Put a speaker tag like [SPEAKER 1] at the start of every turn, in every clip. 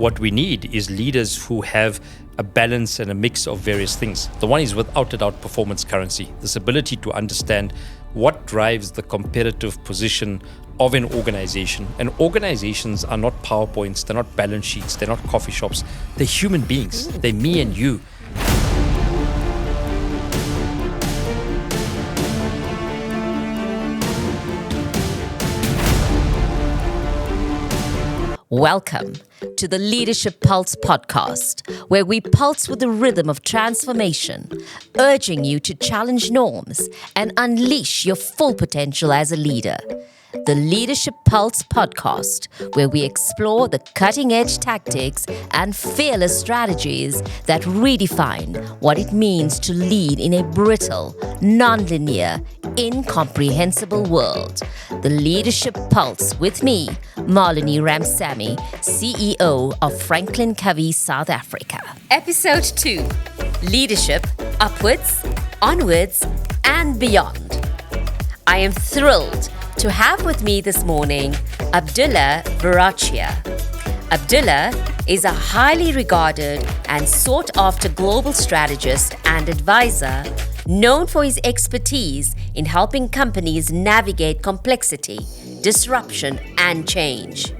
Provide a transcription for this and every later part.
[SPEAKER 1] What we need is leaders who have a balance and a mix of various things. The one is without a doubt performance currency, this ability to understand what drives the competitive position of an organization. And organizations are not PowerPoints, they're not balance sheets, they're not coffee shops, they're human beings, they're me and you.
[SPEAKER 2] Welcome to the Leadership Pulse podcast, where we pulse with the rhythm of transformation, urging you to challenge norms and unleash your full potential as a leader. The Leadership Pulse podcast, where we explore the cutting-edge tactics and fearless strategies that redefine what it means to lead in a brittle, non-linear, incomprehensible world. The Leadership Pulse with me, Marlinie Ramsamy, CEO of Franklin Covey, South Africa. Episode 2, Leadership Upwards, Onwards, and Beyond. I am thrilled to have with me this morning Abdullah Verachia. Abdullah is a highly regarded and sought-after global strategist and advisor known for his expertise in helping companies navigate complexity, disruption, and change.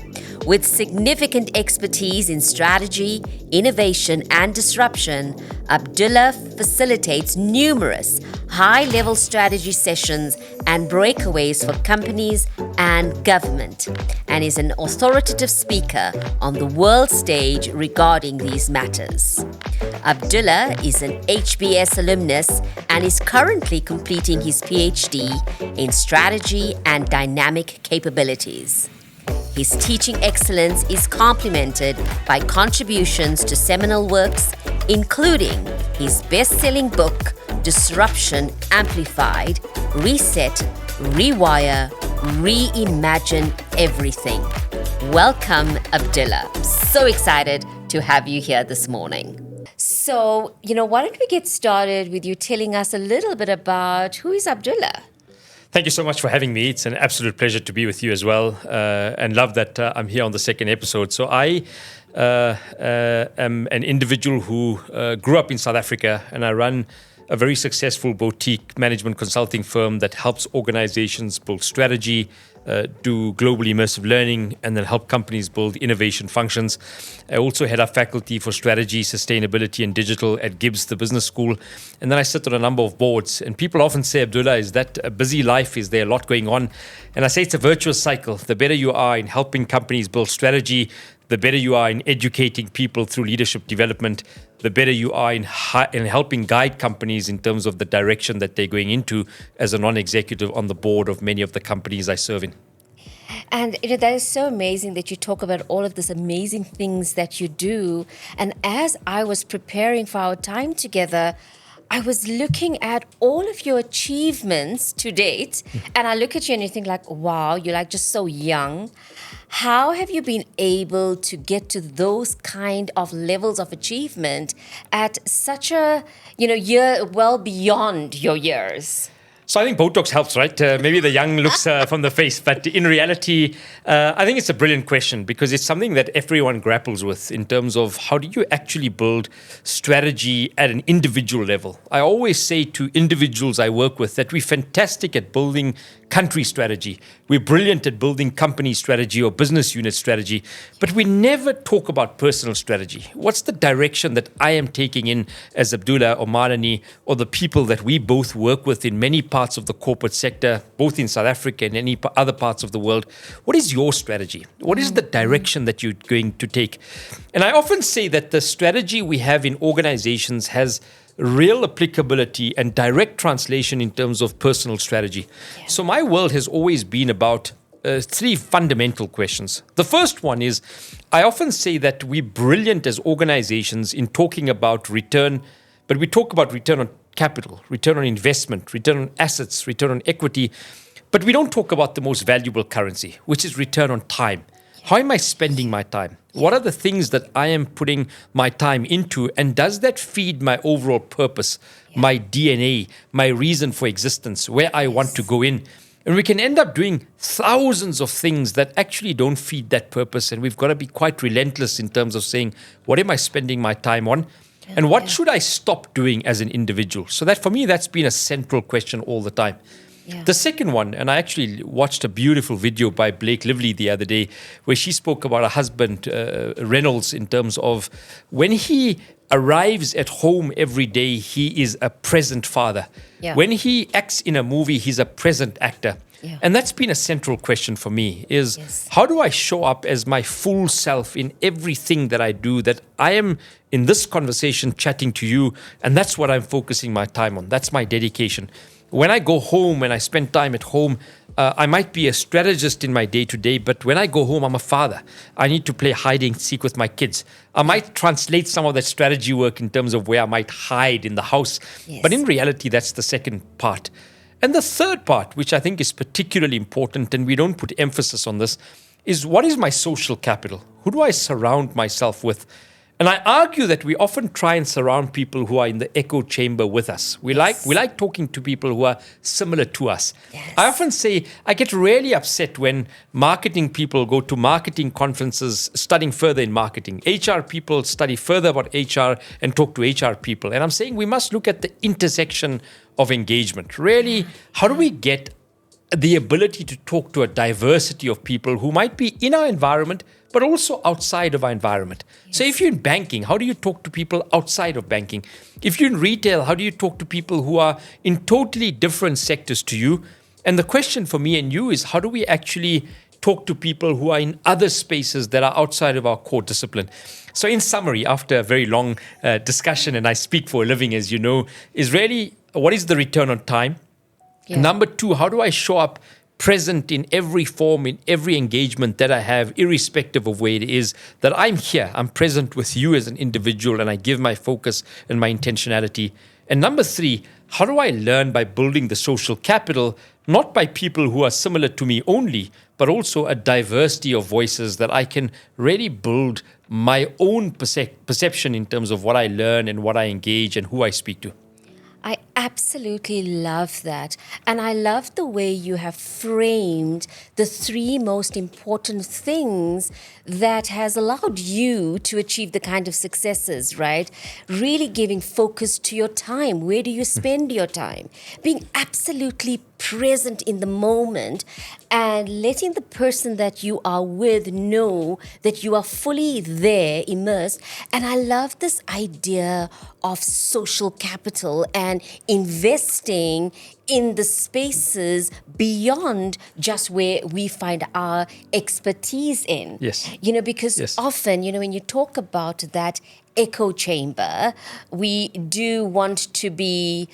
[SPEAKER 2] With significant expertise in strategy, innovation, and disruption, Abdullah facilitates numerous high-level strategy sessions and breakaways for companies and government, and is an authoritative speaker on the world stage regarding these matters. Abdullah is an HBS alumnus and is currently completing his PhD in strategy and dynamic capabilities. His teaching excellence is complemented by contributions to seminal works, including his best-selling book, Disruption Amplified, Reset, Rewire, Reimagine Everything. Welcome, Abdullah. I'm so excited to have you here this morning. So, why don't we get started with you telling us a little bit about who is Abdullah?
[SPEAKER 1] Thank you so much for having me. It's an absolute pleasure to be with you as well, and love that I'm here on the second episode. So I am an individual who grew up in South Africa, and I run a very successful boutique management consulting firm that helps organizations build strategy, do global immersive learning, and then help companies build innovation functions. I also head up faculty for strategy, sustainability, and digital at Gibbs, the business school. And then I sit on a number of boards. And people often say, Abdullah, is that a busy life? Is there a lot going on? And I say it's a virtuous cycle. The better you are in helping companies build strategy, the better you are in educating people through leadership development, the better you are in helping guide companies in terms of the direction that they're going into as a non-executive on the board of many of the companies I serve in.
[SPEAKER 2] And that is so amazing that you talk about all of these amazing things that you do. And as I was preparing for our time together, I was looking at all of your achievements to date, and I look at you and you think like, wow, you're like just so young. How have you been able to get to those kind of levels of achievement at such a, year well beyond your years?
[SPEAKER 1] So I think Botox helps, right? Maybe the young looks from the face, but in reality, I think it's a brilliant question because it's something that everyone grapples with in terms of how do you actually build strategy at an individual level. I always say to individuals I work with that we're fantastic at building country strategy. We're brilliant at building company strategy or business unit strategy, but we never talk about personal strategy. What's the direction that I am taking in as Abdullah or Marlinie or the people that we both work with in many parts of the corporate sector, both in South Africa and any other parts of the world? What is your strategy? What is the direction that you're going to take? And I often say that the strategy we have in organizations has real applicability and direct translation in terms of personal strategy. Yeah. So my world has always been about three fundamental questions. The first one is, I often say that we're brilliant as organizations in talking about return, but we talk about return on capital, return on investment, return on assets, return on equity, but we don't talk about the most valuable currency, which is return on time. How am I spending my time? What are the things that I am putting my time into? And does that feed my overall purpose, my DNA, my reason for existence, where I want to go in? And we can end up doing thousands of things that actually don't feed that purpose. And we've got to be quite relentless in terms of saying, what am I spending my time on? And what should I stop doing as an individual? So that for me, that's been a central question all the time.
[SPEAKER 2] Yeah.
[SPEAKER 1] The second one, and I actually watched a beautiful video by Blake Lively the other day where she spoke about her husband, Reynolds, in terms of when he arrives at home every day, he is a present father.
[SPEAKER 2] Yeah.
[SPEAKER 1] When he acts in a movie, he's a present actor.
[SPEAKER 2] Yeah.
[SPEAKER 1] And that's been a central question for me is how do I show up as my full self in everything that I do, that I am in this conversation chatting to you, and that's what I'm focusing my time on. That's my dedication. When I go home and I spend time at home, I might be a strategist in my day-to-day, but when I go home, I'm a father. I need to play hide and seek with my kids. I might translate some of that strategy work in terms of where I might hide in the house.
[SPEAKER 2] Yes.
[SPEAKER 1] But in reality, that's the second part. And the third part, which I think is particularly important, and we don't put emphasis on this, is what is my social capital? Who do I surround myself with? And I argue that we often try and surround people who are in the echo chamber with us. We like talking to people who are similar to us.
[SPEAKER 2] Yes.
[SPEAKER 1] I often say I get really upset when marketing people go to marketing conferences studying further in marketing. HR people study further about HR and talk to HR people. And I'm saying we must look at the intersection of engagement. Really, how do we get the ability to talk to a diversity of people who might be in our environment, but also outside of our environment? Yes. So if you're in banking, how do you talk to people outside of banking? If you're in retail, how do you talk to people who are in totally different sectors to you? And the question for me and you is, how do we actually talk to people who are in other spaces that are outside of our core discipline? So in summary, after a very long discussion, and I speak for a living, as you know, is really what is the return on time? Yeah. Number two, how do I show up present in every form, in every engagement that I have, irrespective of where it is, that I'm here, I'm present with you as an individual, and I give my focus and my intentionality. And number three, how do I learn by building the social capital, not by people who are similar to me only, but also a diversity of voices that I can really build my own perception in terms of what I learn and what I engage and who I speak to.
[SPEAKER 2] I absolutely love that. And I love the way you have framed the three most important things that has allowed you to achieve the kind of successes, right? Really giving focus to your time. Where do you spend your time? Being absolutely present in the moment and letting the person that you are with know that you are fully there, immersed. And I love this idea of social capital and investing in the spaces beyond just where we find our expertise in.
[SPEAKER 1] Yes.
[SPEAKER 2] Because often, when you talk about that echo chamber, we do want to be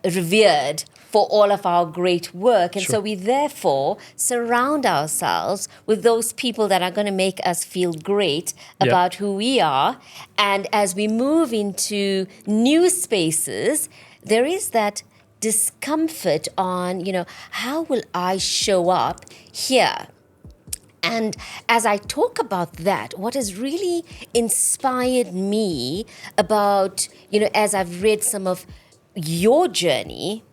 [SPEAKER 2] revered for all of our great work. And so we therefore surround ourselves with those people that are going to make us feel great about who we are. And as we move into new spaces, there is that discomfort on, how will I show up here? And as I talk about that, what has really inspired me about, as I've read some of your journey,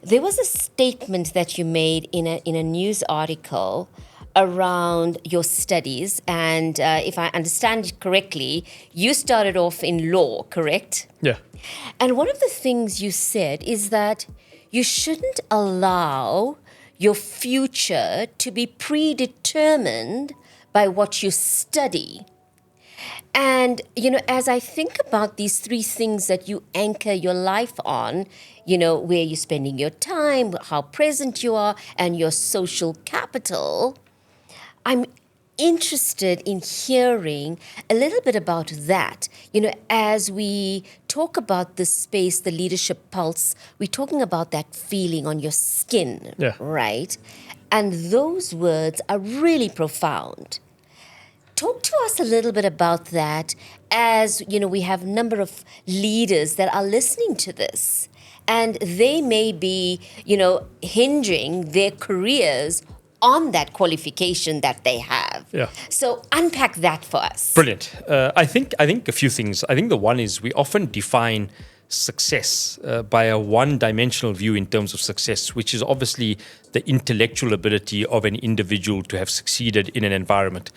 [SPEAKER 2] there was a statement that you made in a news article around your studies. And if I understand it correctly, you started off in law, correct?
[SPEAKER 1] Yeah.
[SPEAKER 2] And one of the things you said is that you shouldn't allow your future to be predetermined by what you study. And, as I think about these three things that you anchor your life on, where you're spending your time, how present you are, and your social capital, I'm interested in hearing a little bit about that. As we talk about this space, the leadership pulse, we're talking about that feeling on your skin, right? And those words are really profound. Talk to us a little bit about that as, we have a number of leaders that are listening to this and they may be, hinging their careers on that qualification that they have.
[SPEAKER 1] Yeah.
[SPEAKER 2] So unpack that for us.
[SPEAKER 1] Brilliant. I think a few things. I think the one is we often define success by a one-dimensional view in terms of success, which is obviously the intellectual ability of an individual to have succeeded in an environment.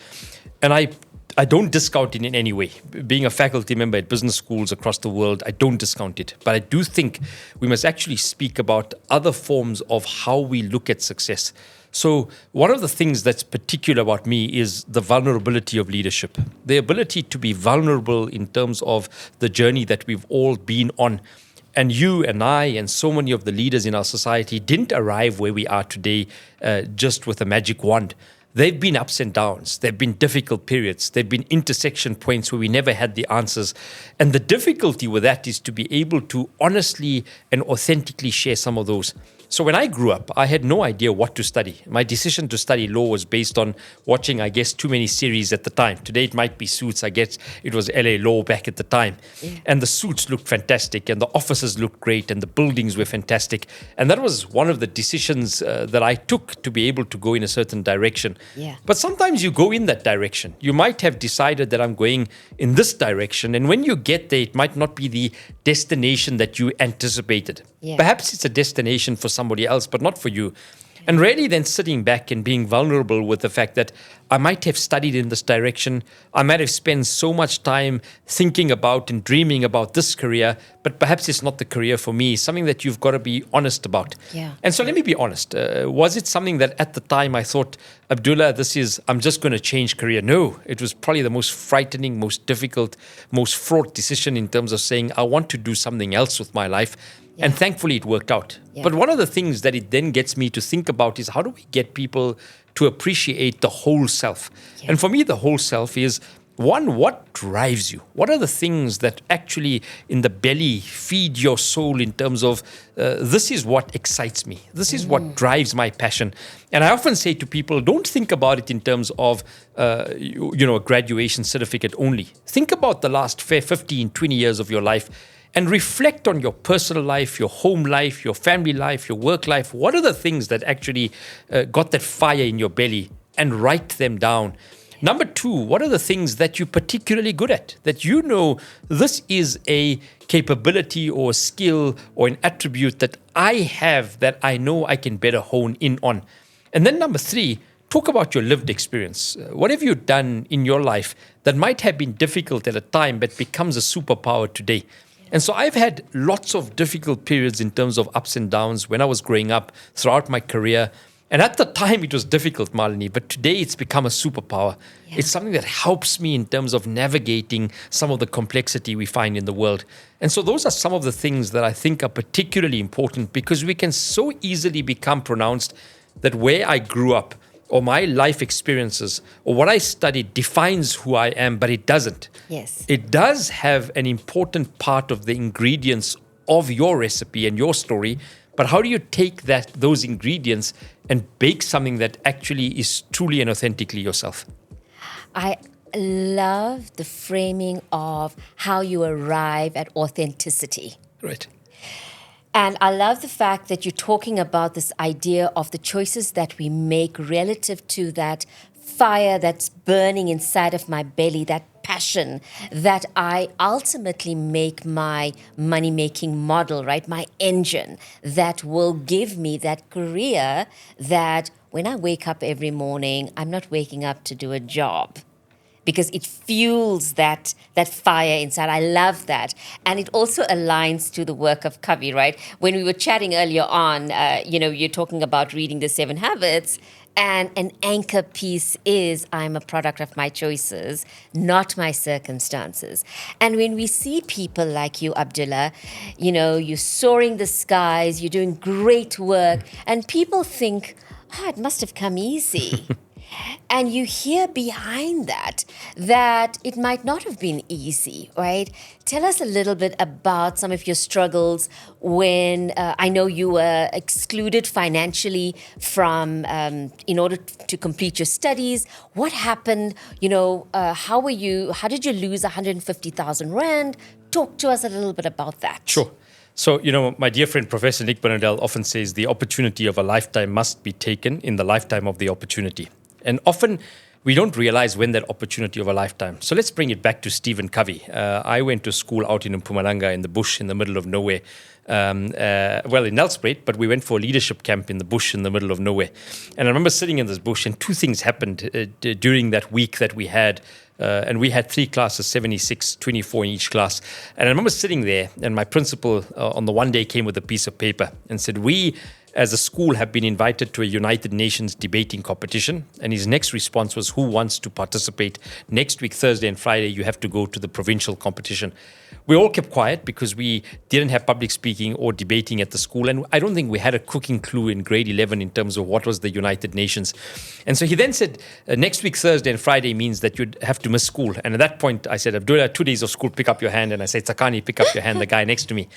[SPEAKER 1] And I don't discount it in any way. Being a faculty member at business schools across the world, I don't discount it. But I do think we must actually speak about other forms of how we look at success. So one of the things that's particular about me is the vulnerability of leadership, the ability to be vulnerable in terms of the journey that we've all been on. And you and I and so many of the leaders in our society didn't arrive where we are today just with a magic wand. They've been ups and downs. They've been difficult periods. They've been intersection points where we never had the answers. And the difficulty with that is to be able to honestly and authentically share some of those. So when I grew up, I had no idea what to study. My decision to study law was based on watching, I guess, too many series at the time. Today it might be Suits. I guess it was LA Law back at the time. Yeah. And the suits looked fantastic and the offices looked great and the buildings were fantastic. And that was one of the decisions that I took to be able to go in a certain direction.
[SPEAKER 2] Yeah.
[SPEAKER 1] But sometimes you go in that direction. You might have decided that I'm going in this direction. And when you get there, it might not be the destination that you anticipated.
[SPEAKER 2] Yeah.
[SPEAKER 1] Perhaps it's a destination for somebody else, but not for you. And really then sitting back and being vulnerable with the fact that I might have studied in this direction. I might have spent so much time thinking about and dreaming about this career, but perhaps it's not the career for me, something that you've got to be honest about.
[SPEAKER 2] Yeah.
[SPEAKER 1] And so let me be honest. Was it something that at the time I thought, Abdullah, I'm just going to change career? No, it was probably the most frightening, most difficult, most fraught decision in terms of saying, I want to do something else with my life. Yeah. And thankfully it worked out. Yeah. But one of the things that it then gets me to think about is how do we get people to appreciate the whole self? Yeah. And for me, the whole self is, one, what drives you? What are the things that actually in the belly feed your soul in terms of this is what excites me. This is what drives my passion. And I often say to people, don't think about it in terms of a graduation certificate only. Think about the last 15, 20 years of your life and reflect on your personal life, your home life, your family life, your work life. What are the things that actually got that fire in your belly? And write them down. Number two, what are the things that you're particularly good at? That you know this is a capability or a skill or an attribute that I have that I know I can better hone in on. And then number three, talk about your lived experience. What have you done in your life that might have been difficult at a time but becomes a superpower today? And so I've had lots of difficult periods in terms of ups and downs when I was growing up, throughout my career. And at the time, it was difficult, Marlinie, but today it's become a superpower. Yeah. It's something that helps me in terms of navigating some of the complexity we find in the world. And so those are some of the things that I think are particularly important, because we can so easily become pronounced that where I grew up or my life experiences or what I studied defines who I am, but it doesn't.
[SPEAKER 2] Yes.
[SPEAKER 1] It does have an important part of the ingredients of your recipe and your story. But how do you take those ingredients and bake something that actually is truly and authentically yourself?
[SPEAKER 2] I love the framing of how you arrive at authenticity.
[SPEAKER 1] Right.
[SPEAKER 2] And I love the fact that you're talking about this idea of the choices that we make relative to that fire that's burning inside of my belly, that passion that I ultimately make my money-making model, right? My engine that will give me that career that when I wake up every morning, I'm not waking up to do a job, because it fuels that fire inside. I love that. And it also aligns to the work of Kavi, right? When we were chatting earlier on, you're talking about reading the 7 Habits, and an anchor piece is I'm a product of my choices, not my circumstances. And when we see people like you, Abdullah, you're soaring the skies, you're doing great work, and people think, it must have come easy. And you hear behind that it might not have been easy, right? Tell us a little bit about some of your struggles when I know you were excluded financially from in order to complete your studies. What happened? How did you lose 150,000 Rand? Talk to us a little bit about that.
[SPEAKER 1] Sure. So, my dear friend, Professor Nick Bernadel, often says the opportunity of a lifetime must be taken in the lifetime of the opportunity. And often we don't realize when that opportunity of a lifetime. So let's bring it back to Stephen Covey. I went to school out in Mpumalanga in the bush in the middle of nowhere. In Nelspruit, but we went for a leadership camp in the bush in the middle of nowhere. And I remember sitting in this bush, and two things happened during that week that we had. And we had 3 classes, 76, 24 in each class. And I remember sitting there, and my principal on the one day came with a piece of paper and said, we as a school have been invited to a United Nations debating competition. And his next response was, who wants to participate? Next week, Thursday and Friday, you have to go to the provincial competition. We all kept quiet because we didn't have public speaking or debating at the school. And I don't think we had a cooking clue in grade 11 in terms of what was the United Nations. And so he then said, next week, Thursday and Friday means that you'd have to miss school. And at that point, I said, Abdullah, 2 days of school, pick up your hand. And I said, Tsakani, pick up your hand, the guy next to me.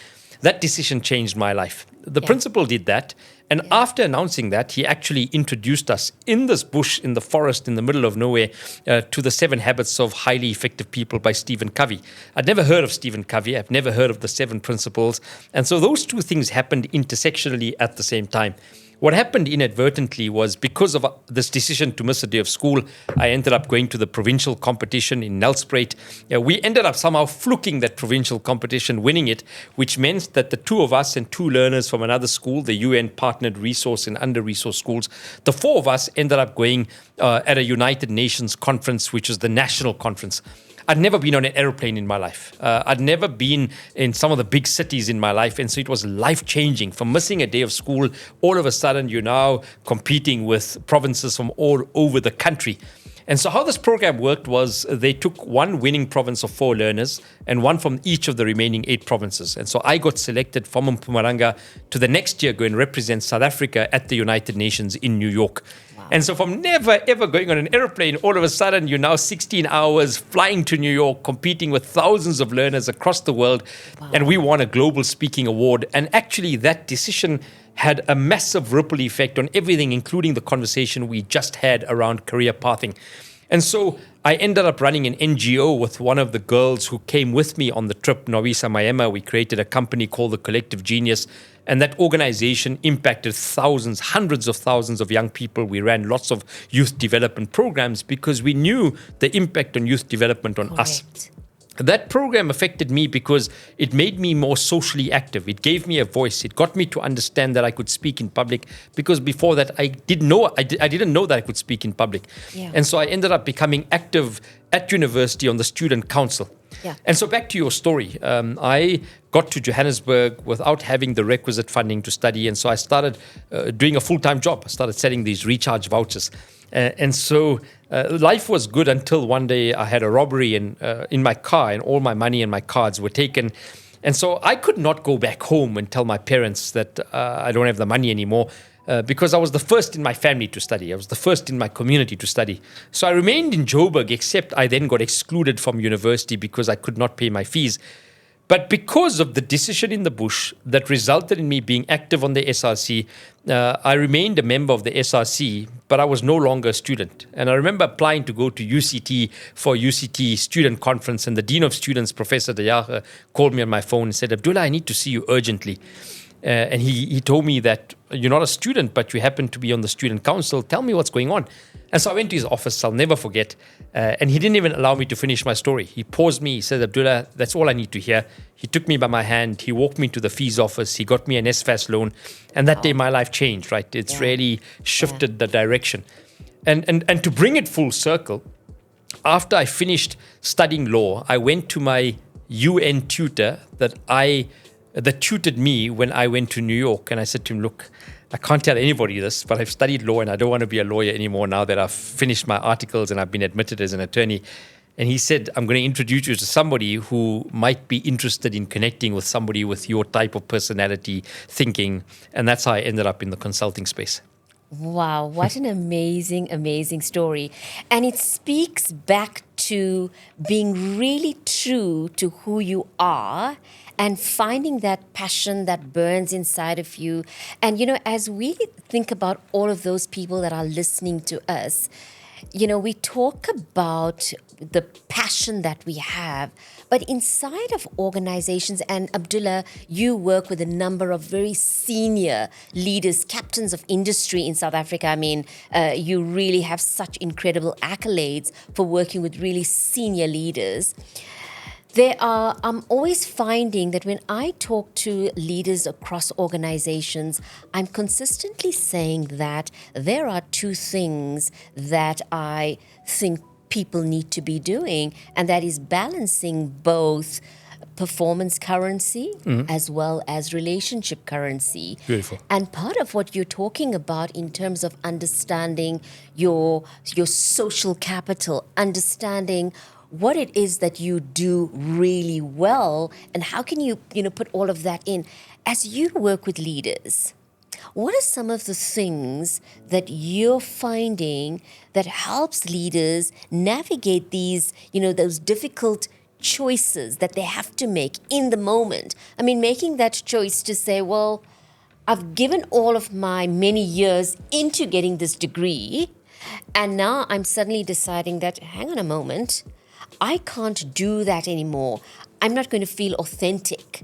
[SPEAKER 1] That decision changed my life. The principal did that. And after announcing that, he actually introduced us in this bush, in the forest, in the middle of nowhere, to the 7 Habits of Highly Effective People by Stephen Covey. I'd never heard of Stephen Covey. I've never heard of the 7 principles. And so those two things happened intersectionally at the same time. What happened inadvertently was because of this decision to miss a day of school, I ended up going to the provincial competition in Nelspruit. We ended up somehow fluking that provincial competition, winning it, which meant that the 2 of us and 2 learners from another school, the UN-partnered resource and under-resourced schools, the 4 of us ended up going at a United Nations conference, which is the national conference. I'd never been on an aeroplane in my life. I'd never been in some of the big cities in my life. And so it was life-changing. From missing a day of school, all of a sudden you're now competing with provinces from all over the country. And so how this program worked was they took one winning province of 4 learners and one from each of the remaining 8 provinces. And so I got selected from Mpumalanga to the next year go and represent South Africa at the United Nations in New York. Wow. And so from never, ever going on an airplane, all of a sudden you're now 16 hours flying to New York, competing with thousands of learners across the world. Wow. And we won a Global Speaking Award. And actually that decision had a massive ripple effect on everything, including the conversation we just had around career pathing. And so I ended up running an NGO with one of the girls who came with me on the trip, Novisa Mayema. We created a company called the Collective Genius, and that organization impacted thousands, hundreds of thousands of young people. We ran lots of youth development programs because we knew the impact on youth development on us. That program affected me because it made me more socially active. It gave me a voice. It got me to understand that I could speak in public because before that I didn't know that I could speak in public. Yeah. And so I ended up becoming active at university on the student council. Yeah. And so back to your story, I got to Johannesburg without having the requisite funding to study. And so I started doing a full-time job. I started selling these recharge vouchers. And so life was good until one day I had a robbery in my car and all my money and my cards were taken. And so I could not go back home and tell my parents that I don't have the money anymore because I was the first in my family to study. I was the first in my community to study. So I remained in Joburg, except I then got excluded from university because I could not pay my fees. But because of the decision in the bush that resulted in me being active on the SRC, I remained a member of the SRC, but I was no longer a student. And I remember applying to go to UCT for a UCT student conference, and the Dean of Students, Professor Dayaga, called me on my phone and said, Abdullah, I need to see you urgently. And he told me that you're not a student, but you happen to be on the student council. Tell me what's going on. And so I went to his office, I'll never forget. And he didn't even allow me to finish my story. He paused me, he said, Abdullah, that's all I need to hear. He took me by my hand, he walked me to the fees office, he got me an SFAS loan. And that day my life changed, right? It's really shifted the direction. And to bring it full circle, after I finished studying law, I went to my UN tutor that tutored me when I went to New York. And I said to him, look, I can't tell anybody this, but I've studied law and I don't want to be a lawyer anymore now that I've finished my articles and I've been admitted as an attorney. And he said, I'm going to introduce you to somebody who might be interested in connecting with somebody with your type of personality, thinking. And that's how I ended up in the consulting space.
[SPEAKER 2] Wow, what an amazing, amazing story. And it speaks back to being really true to who you are and finding that passion that burns inside of you. And, as we think about all of those people that are listening to us, We talk about the passion that we have, but inside of organizations, and Abdullah, you work with a number of very senior leaders, captains of industry in South Africa. I mean, you really have such incredible accolades for working with really senior leaders. I'm always finding that when I talk to leaders across organizations, I'm consistently saying that there are two things that I think people need to be doing, and that is balancing both performance currency as well as relationship currency.
[SPEAKER 1] Beautiful.
[SPEAKER 2] And part of what you're talking about in terms of understanding your social capital, understanding what it is that you do really well, and how can you put all of that in. As you work with leaders, what are some of the things that you're finding that helps leaders navigate these, those difficult choices that they have to make in the moment? I mean, making that choice to say, well, I've given all of my many years into getting this degree, and now I'm suddenly deciding that, hang on a moment, I can't do that anymore. I'm not going to feel authentic.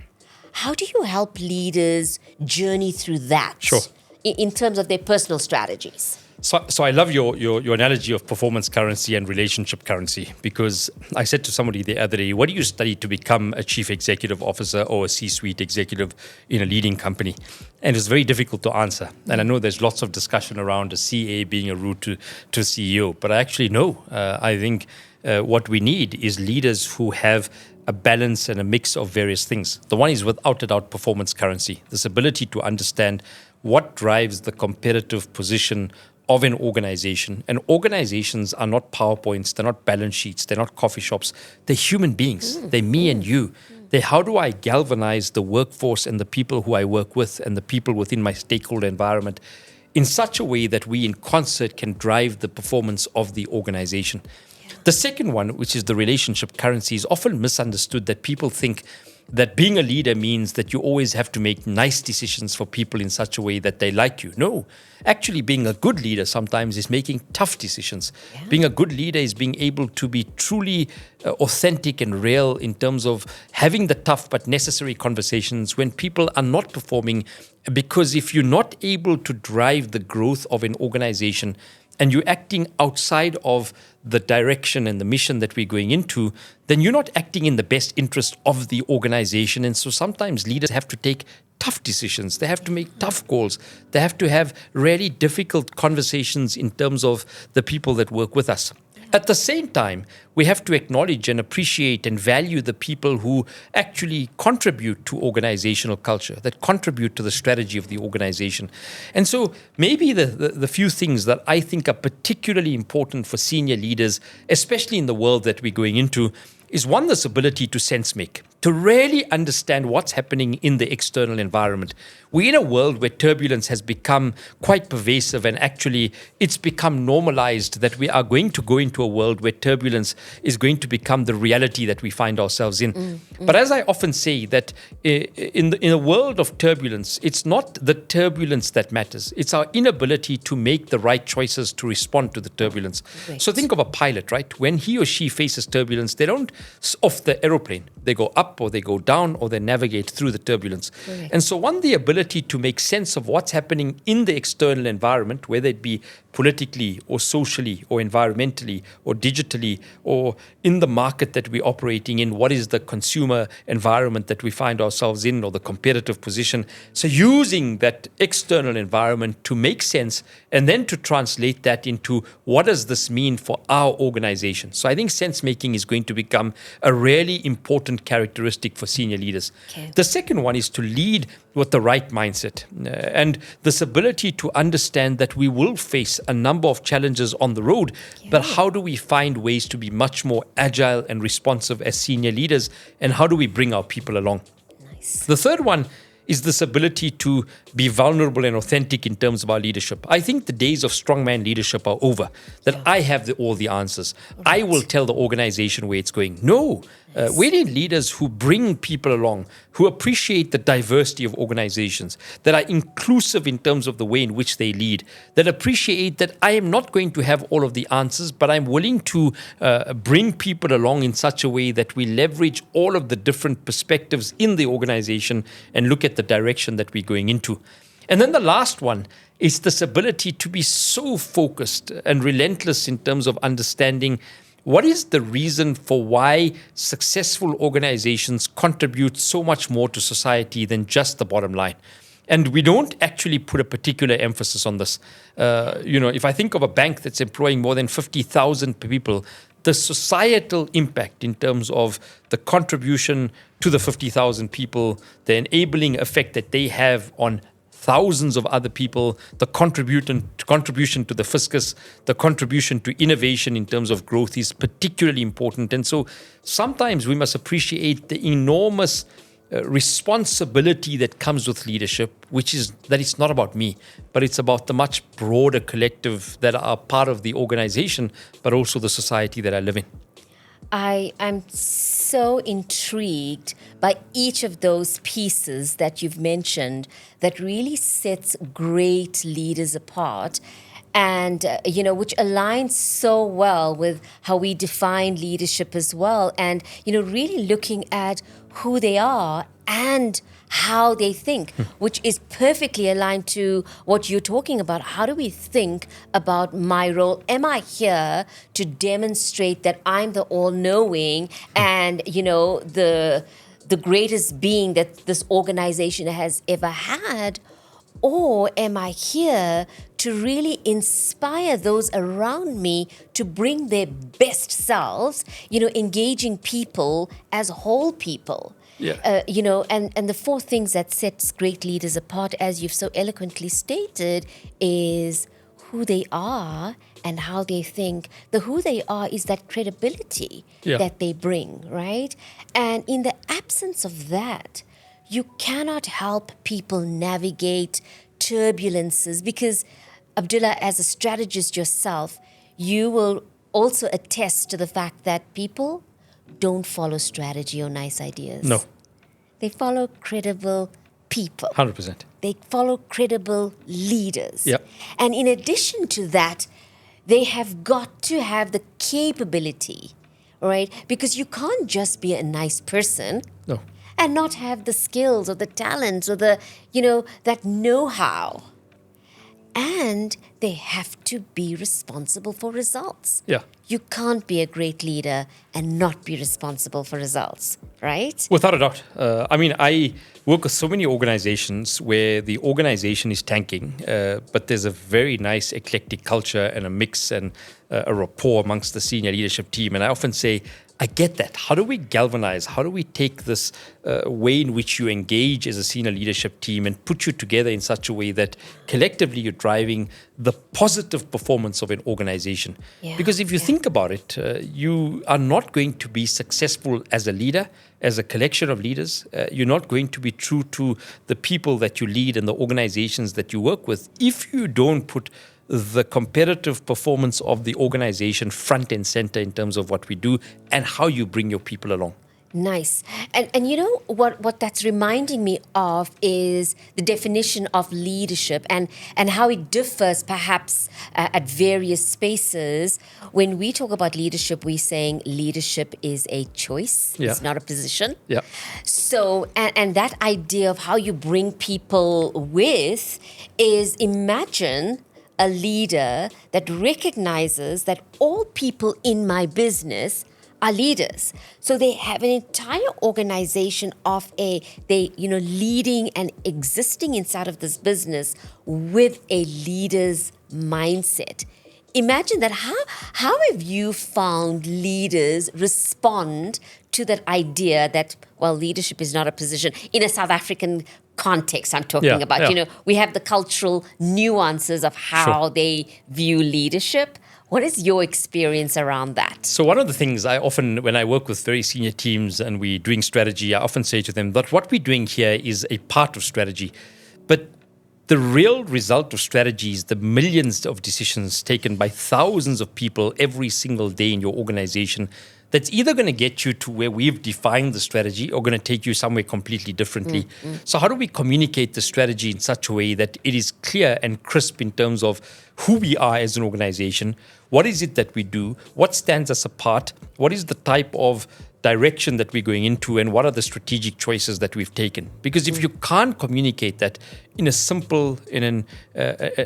[SPEAKER 2] How do you help leaders journey through that?
[SPEAKER 1] Sure.
[SPEAKER 2] In terms of their personal strategies?
[SPEAKER 1] So I love your analogy of performance currency and relationship currency, because I said to somebody the other day, what do you study to become a chief executive officer or a C-suite executive in a leading company? And it's very difficult to answer. And I know there's lots of discussion around a CA being a route to CEO, but I actually know. I think what we need is leaders who have a balance and a mix of various things. The one is without a doubt performance currency, this ability to understand what drives the competitive position of an organization. And organizations are not PowerPoints, they're not balance sheets, they're not coffee shops, they're human beings. They're me and you. They're how do I galvanize the workforce and the people who I work with and the people within my stakeholder environment in such a way that we in concert can drive the performance of the organization. The second one, which is the relationship currency, is often misunderstood, that people think that being a leader means that you always have to make nice decisions for people in such a way that they like you. No, actually being a good leader sometimes is making tough decisions. Yeah. Being a good leader is being able to be truly authentic and real in terms of having the tough but necessary conversations when people are not performing. Because if you're not able to drive the growth of an organization and you're acting outside of the direction and the mission that we're going into, then you're not acting in the best interest of the organization. And so sometimes leaders have to take tough decisions. They have to make tough calls. They have to have really difficult conversations in terms of the people that work with us. At the same time, we have to acknowledge and appreciate and value the people who actually contribute to organizational culture, that contribute to the strategy of the organization. And so maybe the few things that I think are particularly important for senior leaders, especially in the world that we're going into, is one, this ability to sense make, to really understand what's happening in the external environment. We're in a world where turbulence has become quite pervasive, and actually it's become normalized that we are going to go into a world where turbulence is going to become the reality that we find ourselves in. But as I often say, that in a world of turbulence, it's not the turbulence that matters. It's our inability to make the right choices to respond to the turbulence. Right. So think of a pilot, right? When he or she faces turbulence, they don't off the aeroplane. They go up or they go down or they navigate through the turbulence. Correct. And so one, the ability to make sense of what's happening in the external environment, whether it be politically or socially or environmentally or digitally or in the market that we're operating in, what is the consumer environment that we find ourselves in or the competitive position. So using that external environment to make sense and then to translate that into what does this mean for our organization. So I think sense making is going to become a really important characteristic for senior leaders. Okay. The second one is to lead with the right mindset and this ability to understand that we will face a number of challenges on the road, but how do we find ways to be much more agile and responsive as senior leaders, and how do we bring our people along? Nice. The third one is this ability to be vulnerable and authentic in terms of our leadership. I think the days of strongman leadership are over, that I have all the answers. Right. I will tell the organization where it's going. No, We need leaders who bring people along, who appreciate the diversity of organizations, that are inclusive in terms of the way in which they lead, that appreciate that I am not going to have all of the answers, but I'm willing to bring people along in such a way that we leverage all of the different perspectives in the organization and look at the direction that we're going into. And then the last one is this ability to be so focused and relentless in terms of understanding what is the reason for why successful organizations contribute so much more to society than just the bottom line. And we don't actually put a particular emphasis on this. If I think of a bank that's employing more than 50,000 people, the societal impact in terms of the contribution to the 50,000 people, the enabling effect that they have on thousands of other people, the contribution to the fiscus, the contribution to innovation in terms of growth is particularly important. And so sometimes we must appreciate the enormous responsibility that comes with leadership, which is that it's not about me, but it's about the much broader collective that are part of the organization, but also the society that I live in.
[SPEAKER 2] I'm so intrigued by each of those pieces that you've mentioned that really sets great leaders apart and, which aligns so well with how we define leadership as well. And, really looking at who they are and how they think, which is perfectly aligned to what you're talking about. How do we think about my role? Am I here to demonstrate that I'm the all-knowing and, the greatest being that this organization has ever had? Or am I here to really inspire those around me to bring their best selves, engaging people as whole people?
[SPEAKER 1] Yeah.
[SPEAKER 2] And the four things that sets great leaders apart, as you've so eloquently stated, is who they are and how they think. The who they are is that credibility that they bring, right? And in the absence of that, you cannot help people navigate turbulences because, Abdullah, as a strategist yourself, you will also attest to the fact that people don't follow strategy or nice ideas.
[SPEAKER 1] No.
[SPEAKER 2] They follow credible people.
[SPEAKER 1] 100%.
[SPEAKER 2] They follow credible leaders.
[SPEAKER 1] Yep.
[SPEAKER 2] And in addition to that, they have got to have the capability, right? Because you can't just be a nice person.
[SPEAKER 1] No.
[SPEAKER 2] And not have the skills or the talents or the, that know-how. And they have to be responsible for results.
[SPEAKER 1] Yeah.
[SPEAKER 2] You can't be a great leader and not be responsible for results, right?
[SPEAKER 1] Without a doubt. I work with so many organizations where the organization is tanking, but there's a very nice eclectic culture and a mix and a rapport amongst the senior leadership team. And I often say, I get that. How do we galvanize? How do we take this way in which you engage as a senior leadership team and put you together in such a way that collectively you're driving the positive performance of an organization?
[SPEAKER 2] Yeah.
[SPEAKER 1] Because if you think about it, you are not going to be successful as a leader, as a collection of leaders. You're not going to be true to the people that you lead and the organizations that you work with if you don't put the competitive performance of the organization front and center in terms of what we do and how you bring your people along.
[SPEAKER 2] Nice. And what that's reminding me of is the definition of leadership and how it differs perhaps at various spaces. When we talk about leadership, we're saying leadership is a choice.
[SPEAKER 1] Yeah.
[SPEAKER 2] It's not a position.
[SPEAKER 1] Yeah.
[SPEAKER 2] So, and that idea of how you bring people with is, imagine a leader that recognizes that all people in my business are leaders. So they have an entire organization of leading and existing inside of this business with a leader's mindset. Imagine that. How have you found leaders respond to that idea that, leadership is not a position in a South African context I'm talking about?
[SPEAKER 1] Yeah.
[SPEAKER 2] We have the cultural nuances of how they view leadership. What is your experience around that?
[SPEAKER 1] So one of the things I often, when I work with very senior teams and we're doing strategy, I often say to them that what we're doing here is a part of strategy. But the real result of strategy is the millions of decisions taken by thousands of people every single day in your organization that's either going to get you to where we've defined the strategy or going to take you somewhere completely differently. So how do we communicate the strategy in such a way that it is clear and crisp in terms of who we are as an organization? What is it that we do? What stands us apart? What is the type of direction that we're going into, and what are the strategic choices that we've taken? Because if you can't communicate that in a simple,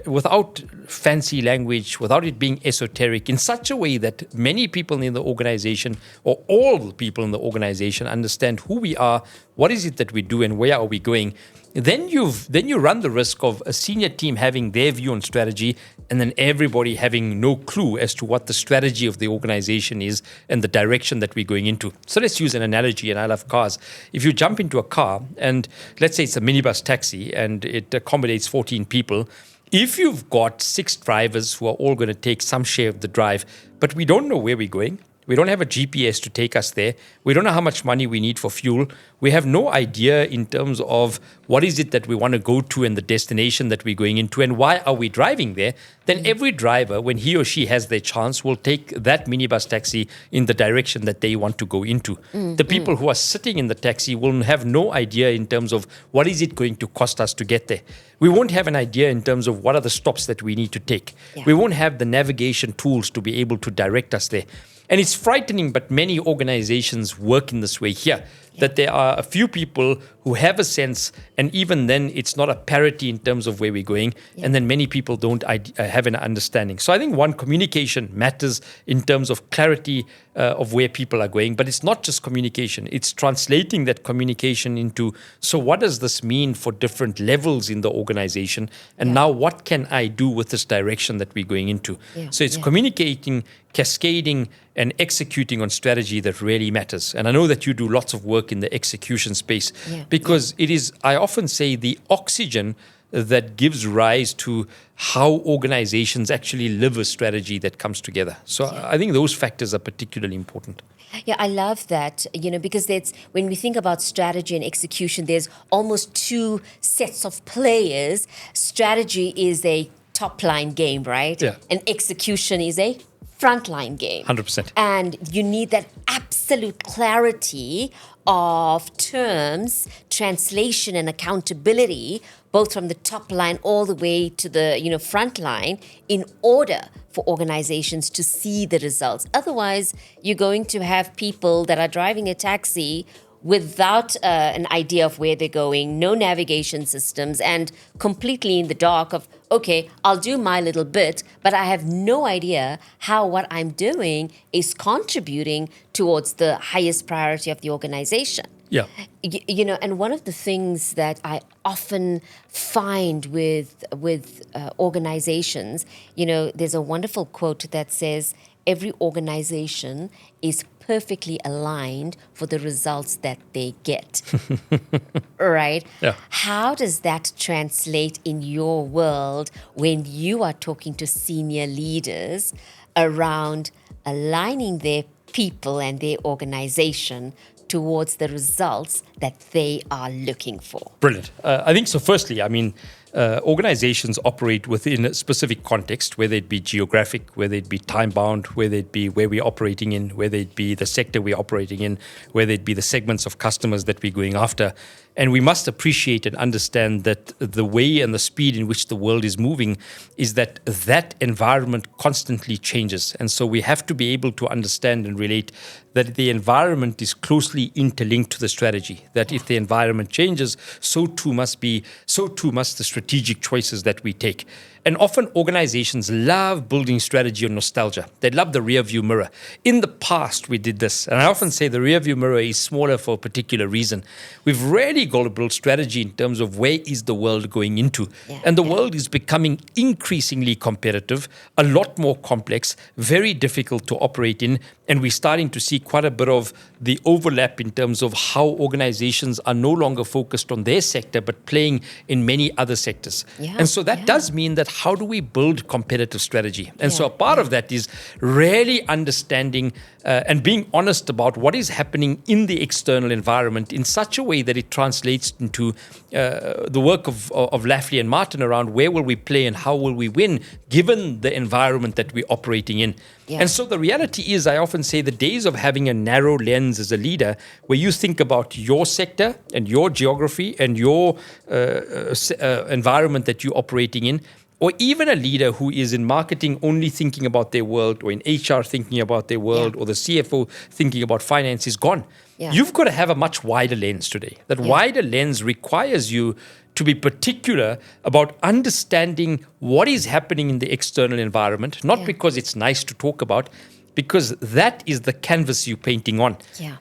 [SPEAKER 1] without fancy language, without it being esoteric, in such a way that many people in the organization, or all the people in the organization, understand who we are, what is it that we do, and where are we going, then you run the risk of a senior team having their view on strategy and then everybody having no clue as to what the strategy of the organization is and the direction that we're going into. So let's use an analogy, and I love cars. If you jump into a car, and let's say it's a minibus taxi and it accommodates 14 people, if you've got 6 drivers who are all going to take some share of the drive, but we don't know where we're going, we don't have a GPS to take us there. We don't know how much money we need for fuel. We have no idea in terms of what is it that we want to go to and the destination that we're going into and why are we driving there. Then every driver, when he or she has their chance, will take that minibus taxi in the direction that they want to go into. The people who are sitting in the taxi will have no idea in terms of what is it going to cost us to get there. We won't have an idea in terms of what are the stops that we need to take. Yeah. We won't have the navigation tools to be able to direct us there. And it's frightening, but many organizations work in this way here, that there are a few people who have a sense, and even then it's not a parity in terms of where we're going, and then many people don't have an understanding. So I think communication matters in terms of clarity of where people are going, but it's not just communication, it's translating that communication into, so what does this mean for different levels in the organization, and now what can I do with this direction that we're going into? So it's communicating, cascading, and executing on strategy that really matters. And I know that you do lots of work in the execution space because it is, I often say, the oxygen that gives rise to how organizations actually live a strategy that comes together. So I think those factors are particularly important.
[SPEAKER 2] Yeah, I love that, because when we think about strategy and execution, there's almost 2 sets of players. Strategy is a top-line game, right?
[SPEAKER 1] Yeah.
[SPEAKER 2] And execution is a frontline game.
[SPEAKER 1] 100%.
[SPEAKER 2] And you need that absolute clarity of terms, translation, and accountability, both from the top line all the way to the front line, in order for organizations to see the results. Otherwise, you're going to have people that are driving a taxi without an idea of where they're going, no navigation systems, and completely in the dark of, okay, I'll do my little bit, but I have no idea how what I'm doing is contributing towards the highest priority of the organization.
[SPEAKER 1] Yeah.
[SPEAKER 2] And one of the things that I often find with organizations, there's a wonderful quote that says, every organization is perfectly aligned for the results that they get. Right?
[SPEAKER 1] Yeah.
[SPEAKER 2] How does that translate in your world when you are talking to senior leaders around aligning their people and their organization towards the results that they are looking for?
[SPEAKER 1] Brilliant. I think so. Firstly, organizations operate within a specific context, whether it be geographic, whether it be time-bound, whether it be where we're operating in, whether it be the sector we're operating in, whether it be the segments of customers that we're going after. And we must appreciate and understand that the way and the speed in which the world is moving is that environment constantly changes. And so we have to be able to understand and relate that the environment is closely interlinked to the strategy, that if the environment changes, so too must the strategic choices that we take. And often organizations love building strategy on nostalgia. They love the rear view mirror. In the past, we did this. And I often say the rear view mirror is smaller for a particular reason. We've really got to build strategy in terms of where is the world going into. And the world is becoming increasingly competitive, a lot more complex, very difficult to operate in. And we're starting to see quite a bit of the overlap in terms of how organizations are no longer focused on their sector, but playing in many other sectors. And so that does mean that how do we build competitive strategy? And so a part of that is really understanding and being honest about what is happening in the external environment in such a way that it translates into the work of Lafley and Martin around where will we play and how will we win given the environment that we're operating in. And so the reality is, I often say the days of having a narrow lens as a leader where you think about your sector and your geography and your environment that you're operating in, or even a leader who is in marketing only thinking about their world, or in HR thinking about their world, or the CFO thinking about finance is gone. You've got to have a much wider lens today. That wider lens requires you to be particular about understanding what is happening in the external environment, not because it's nice to talk about, because that is the canvas you're painting on.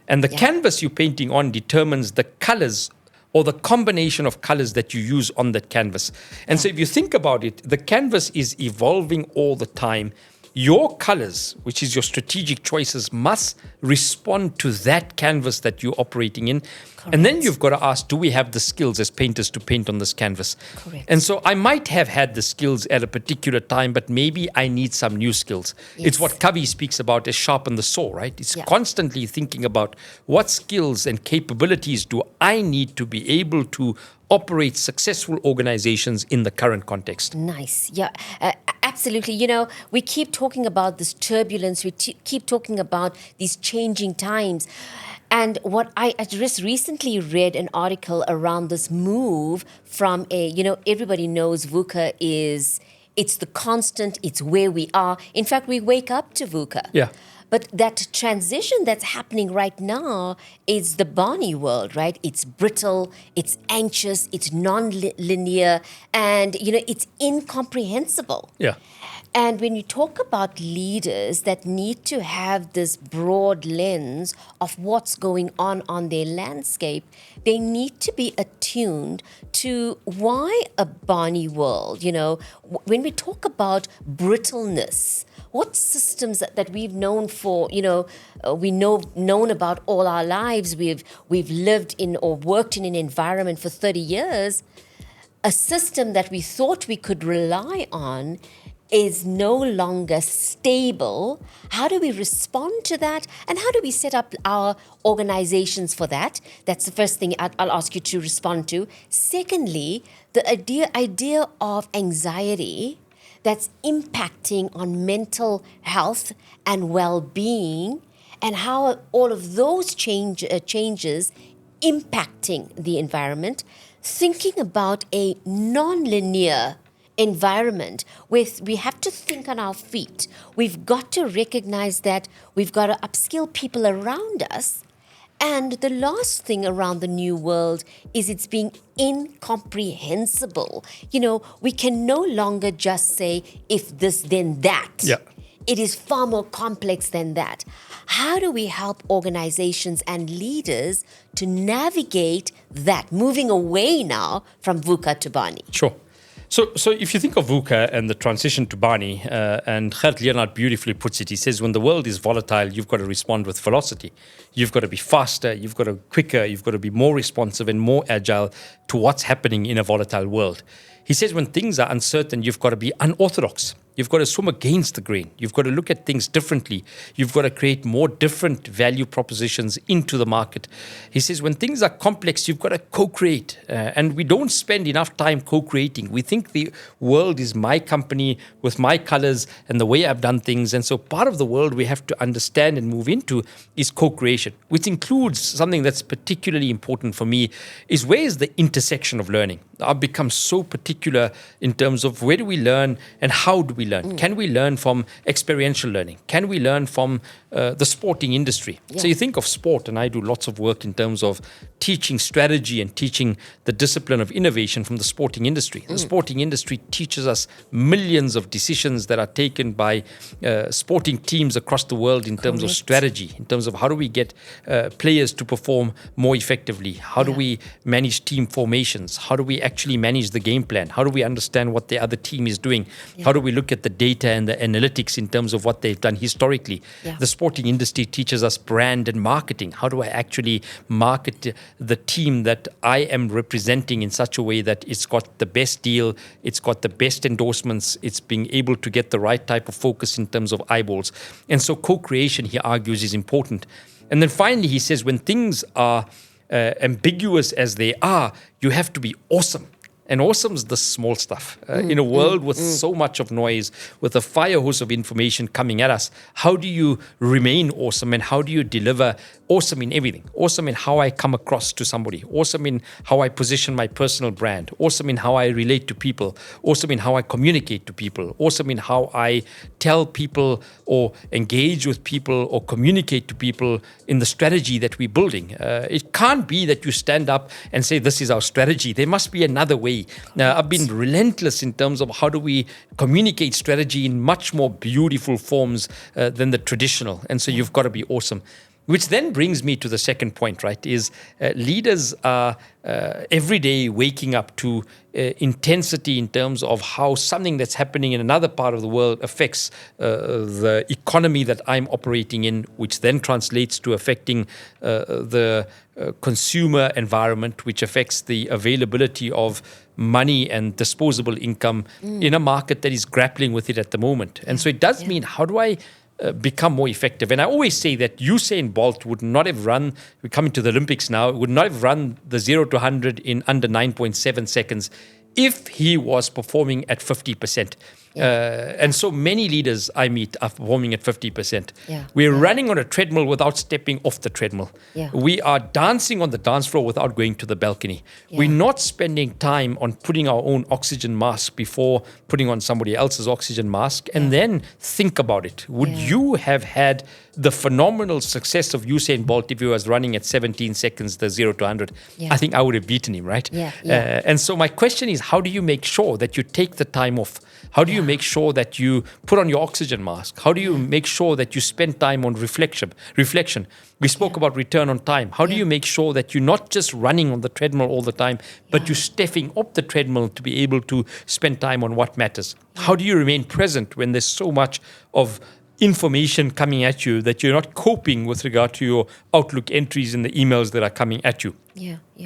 [SPEAKER 1] And the canvas you're painting on determines the colors or the combination of colors that you use on that canvas. And so if you think about it, the canvas is evolving all the time. Your colors, which is your strategic choices, must respond to that canvas that you're operating in. Correct. And then you've got to ask, do we have the skills as painters to paint on this canvas? Correct. And so I might have had the skills at a particular time, but maybe I need some new skills. It's what Kavi speaks about as sharpen the saw, right? It's constantly thinking about what skills and capabilities do I need to be able to operate successful organizations in the current context.
[SPEAKER 2] Nice. Yeah, absolutely. You know, we keep talking about this turbulence. We keep talking about these changing times. And what I just recently read an article around this move from everybody knows VUCA it's the constant, it's where we are. In fact, we wake up to VUCA.
[SPEAKER 1] Yeah.
[SPEAKER 2] But that transition that's happening right now is the Barney world, right? It's brittle, it's anxious, it's non-linear, and, it's incomprehensible.
[SPEAKER 1] Yeah.
[SPEAKER 2] And when you talk about leaders that need to have this broad lens of what's going on their landscape, they need to be attuned to why a Barney world, when we talk about brittleness, what systems that we've known for, known about all our lives, we've lived in or worked in an environment for 30 years, a system that we thought we could rely on is no longer stable. How do we respond to that? And how do we set up our organizations for that? That's the first thing I'll ask you to respond to. Secondly, the idea of anxiety that's impacting on mental health and well-being, and how all of those changes impacting the environment. Thinking about a non-linear environment where we have to think on our feet. We've got to recognize that we've got to upskill people around us. And the last thing around the new world is it's being incomprehensible. We can no longer just say, if this, then that.
[SPEAKER 1] Yeah.
[SPEAKER 2] It is far more complex than that. How do we help organizations and leaders to navigate that, moving away now from VUCA to Barney?
[SPEAKER 1] Sure. So if you think of VUCA and the transition to Barney, and Gert Leonard beautifully puts it, he says, when the world is volatile, you've got to respond with velocity. You've got to be faster, you've got to be quicker, you've got to be more responsive and more agile to what's happening in a volatile world. He says when things are uncertain, you've got to be unorthodox. You've got to swim against the grain. You've got to look at things differently. You've got to create more different value propositions into the market. He says when things are complex, you've got to co-create. And we don't spend enough time co-creating. We think the world is my company with my colors and the way I've done things. And so part of the world we have to understand and move into is co-creation, which includes something that's particularly important for me, is where is the intersection of learning? I've become so particular in terms of where do we learn and how do we learn? Can we learn from experiential learning? Can we learn from the sporting industry? So you think of sport, and I do lots of work in terms of teaching strategy and teaching the discipline of innovation from the sporting industry. The sporting industry teaches us millions of decisions that are taken by sporting teams across the world in terms of strategy, in terms of how do we get players to perform more effectively? How do we manage team formations? How do we actually manage the game plan? How do we understand what the other team is doing? How do we look at the data and the analytics in terms of what they've done historically? The sporting industry teaches us brand and marketing. How do I actually market the team that I am representing in such a way that it's got the best deal, it's got the best endorsements, it's being able to get the right type of focus in terms of eyeballs. And so co-creation, he argues, is important. And then finally, he says, when things are ambiguous as they are, you have to be awesome. And awesome is the small stuff. In a world with so much of noise, with a fire hose of information coming at us, how do you remain awesome, and how do you deliver awesome in everything? Awesome in how I come across to somebody. Awesome in how I position my personal brand. Awesome in how I relate to people. Awesome in how I communicate to people. Awesome in how I tell people or engage with people or communicate to people in the strategy that we're building. It can't be that you stand up and say, this is our strategy. There must be another way. I've been relentless in terms of how do we communicate strategy in much more beautiful forms than the traditional. And so you've got to be awesome. Which then brings me to the second point, right, is leaders are every day waking up to intensity in terms of how something that's happening in another part of the world affects the economy that I'm operating in, which then translates to affecting the consumer environment, which affects the availability of money and disposable income in a market that is grappling with it at the moment. And so it does mean, how do I become more effective? And I always say that Usain Bolt would not have run, we're coming to the Olympics now, would not have run the 0 to 100 in under 9.7 seconds if he was performing at 50%. And so many leaders I meet are performing at 50%. We're running on a treadmill without stepping off the treadmill. We are dancing on the dance floor without going to the balcony. We're not spending time on putting our own oxygen mask before putting on somebody else's oxygen mask. And then think about it. Would you have had the phenomenal success of Usain Bolt if he was running at 17 seconds, the 0 to 100? I think I would have beaten him, right? And so my question is, how do you make sure that you take the time off? How do you make sure that you put on your oxygen mask? How do you make sure that you spend time on reflection? We spoke about return on time. How do you make sure that you're not just running on the treadmill all the time, but you're stepping up the treadmill to be able to spend time on what matters? How do you remain present when there's so much of information coming at you that you're not coping with regard to your Outlook entries and the emails that are coming at you?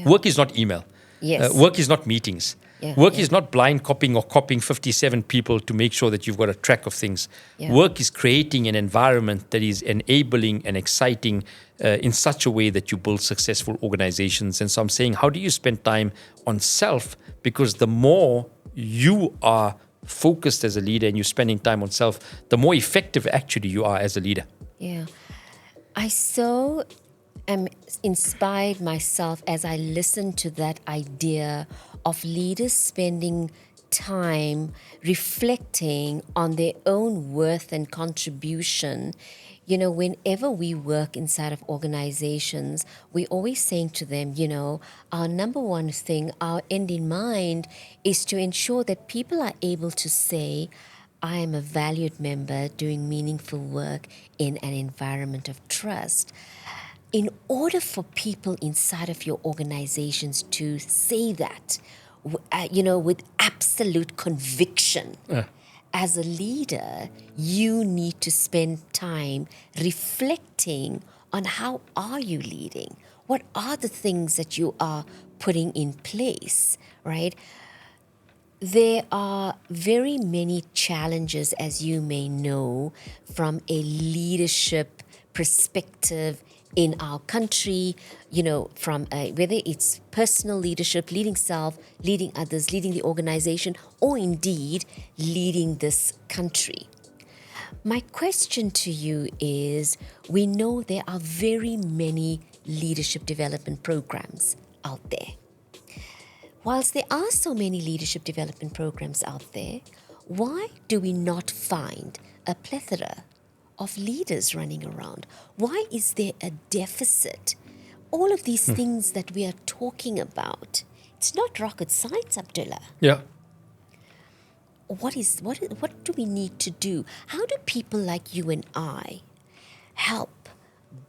[SPEAKER 1] Work is not email. Work is not meetings. Work is not blind copying or copying 57 people to make sure that you've got a track of things. Work is creating an environment that is enabling and exciting in such a way that you build successful organizations. And so I'm saying, how do you spend time on self? Because the more you are focused as a leader and you're spending time on self, the more effective actually you are as a leader.
[SPEAKER 2] I so am inspired myself as I listen to that idea of leaders spending time reflecting on their own worth and contribution. You know, whenever we work inside of organizations, we're always saying to them, you know, our number one thing, our end in mind is to ensure that people are able to say, I am a valued member doing meaningful work in an environment of trust. In order for people inside of your organizations to say that, with absolute conviction, as a leader, you need to spend time reflecting on how are you leading? What are the things that you are putting in place, right? There are very many challenges, as you may know, from a leadership perspective in our country, from whether it's personal leadership, leading self, leading others, leading the organization, or indeed leading this country. My question to you is, we know there are very many leadership development programs out there. Whilst there are so many leadership development programs out there, why do we not find a plethora of leaders running around? Why is there a deficit? All of these things that we are talking about, it's not rocket science, Abdullah. What do we need to do? How do people like you and I help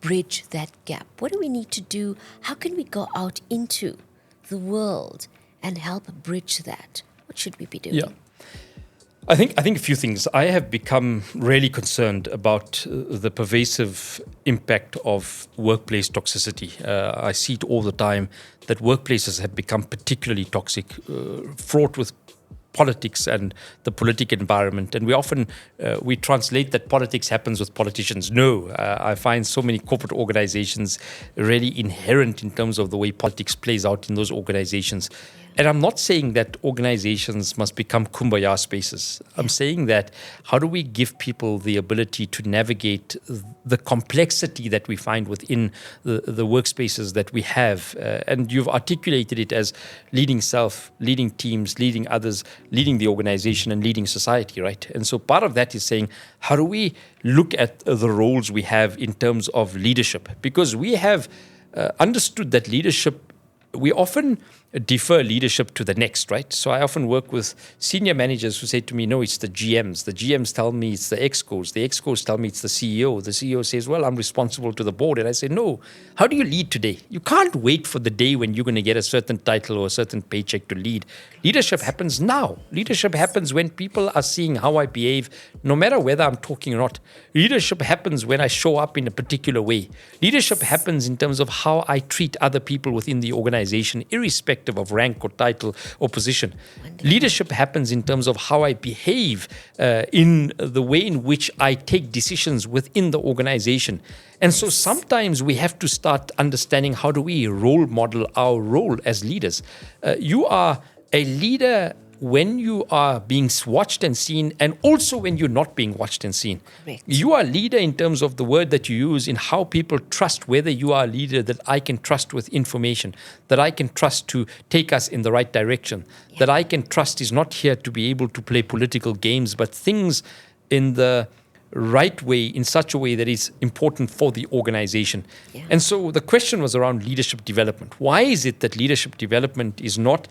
[SPEAKER 2] bridge that gap? What do we need to do? How can we go out into the world and help bridge that? What should we be doing?
[SPEAKER 1] Yeah. I think a few things. I have become really concerned about the pervasive impact of workplace toxicity. I see it all the time that workplaces have become particularly toxic, fraught with politics and the political environment. And we often we translate that politics happens with politicians. No, I find so many corporate organizations really inherent in terms of the way politics plays out in those organizations. And I'm not saying that organizations must become kumbaya spaces. I'm saying that how do we give people the ability to navigate the complexity that we find within the workspaces that we have? And you've articulated it as leading self, leading teams, leading others, leading the organization and leading society, right? And so part of that is saying, how do we look at the roles we have in terms of leadership? Because we have understood that leadership, we often defer leadership to the next, right? So I often work with senior managers who say to me, no, it's the GMs. The GMs tell me it's the ExCos. The ExCos tell me it's the CEO. The CEO says, well, I'm responsible to the board. And I say, no, how do you lead today? You can't wait for the day when you're going to get a certain title or a certain paycheck to lead. Leadership happens now. Leadership happens when people are seeing how I behave, no matter whether I'm talking or not. Leadership happens when I show up in a particular way. Leadership happens in terms of how I treat other people within the organization, irrespective of rank or title or position. Wonderful. Leadership happens in terms of how I behave in the way in which I take decisions within the organization. And so sometimes we have to start understanding how do we role model our role as leaders. You are a leader when you are being watched and seen, and also when you're not being watched and seen. Correct. You are a leader in terms of the word that you use in how people trust whether you are a leader that I can trust with information, that I can trust to take us in the right direction, that I can trust is not here to be able to play political games, but things in the right way, in such a way that is important for the organization. Yeah. And so the question was around leadership development. Why is it that leadership development is not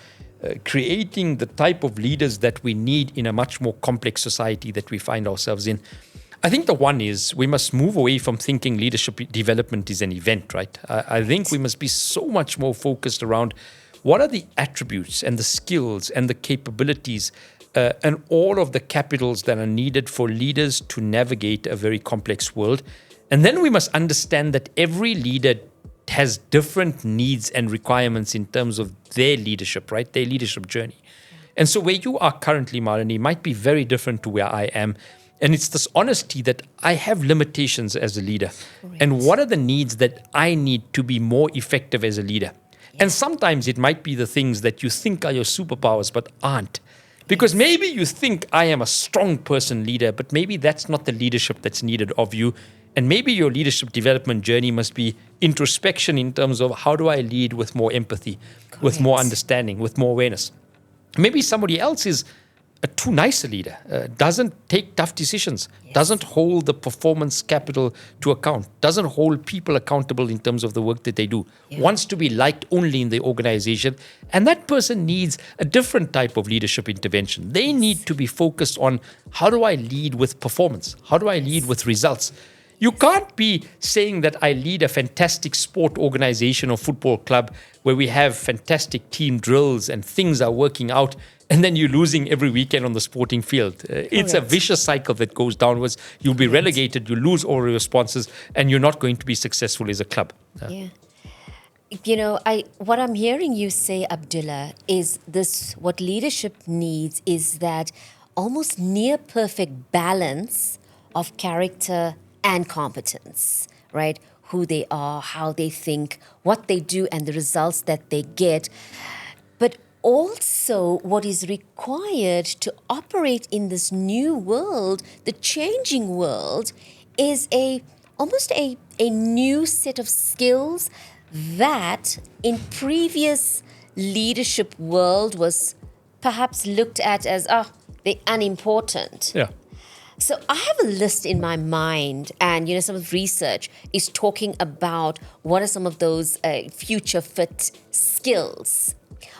[SPEAKER 1] creating the type of leaders that we need in a much more complex society that we find ourselves in? I think the one is we must move away from thinking leadership development is an event, right? I think we must be so much more focused around what are the attributes and the skills and the capabilities and all of the capitals that are needed for leaders to navigate a very complex world. And then we must understand that every leader has different needs and requirements in terms of their leadership, right? Their leadership journey. And so where you are currently, Marlinie, might be very different to where I am. And it's this honesty that I have limitations as a leader. Right. And what are the needs that I need to be more effective as a leader? Yeah. And sometimes it might be the things that you think are your superpowers but aren't. Because maybe you think I am a strong person leader, but maybe that's not the leadership that's needed of you. And maybe your leadership development journey must be introspection in terms of how do I lead with more empathy, correct, with more understanding, with more awareness. Maybe somebody else is a too nice a leader, doesn't take tough decisions, yes, doesn't hold the performance capital to account, doesn't hold people accountable in terms of the work that they do, yeah, wants to be liked only in the organization. And that person needs a different type of leadership intervention. They need to be focused on how do I lead with performance? How do I lead with results? You can't be saying that I lead a fantastic sport organization or football club where we have fantastic team drills and things are working out, and then you're losing every weekend on the sporting field. It's a vicious cycle that goes downwards. You'll be relegated, you lose all your responses, and you're not going to be successful as a club.
[SPEAKER 2] Yeah. You know, what I'm hearing you say, Abdullah, is this: what leadership needs is that almost near perfect balance of character and competence, right? Who they are, how they think, what they do, and the results that they get. But also what is required to operate in this new world, the changing world, is almost a new set of skills that in previous leadership world was perhaps looked at as, they're unimportant.
[SPEAKER 1] Yeah.
[SPEAKER 2] So I have a list in my mind, and some of the research is talking about what are some of those future fit skills.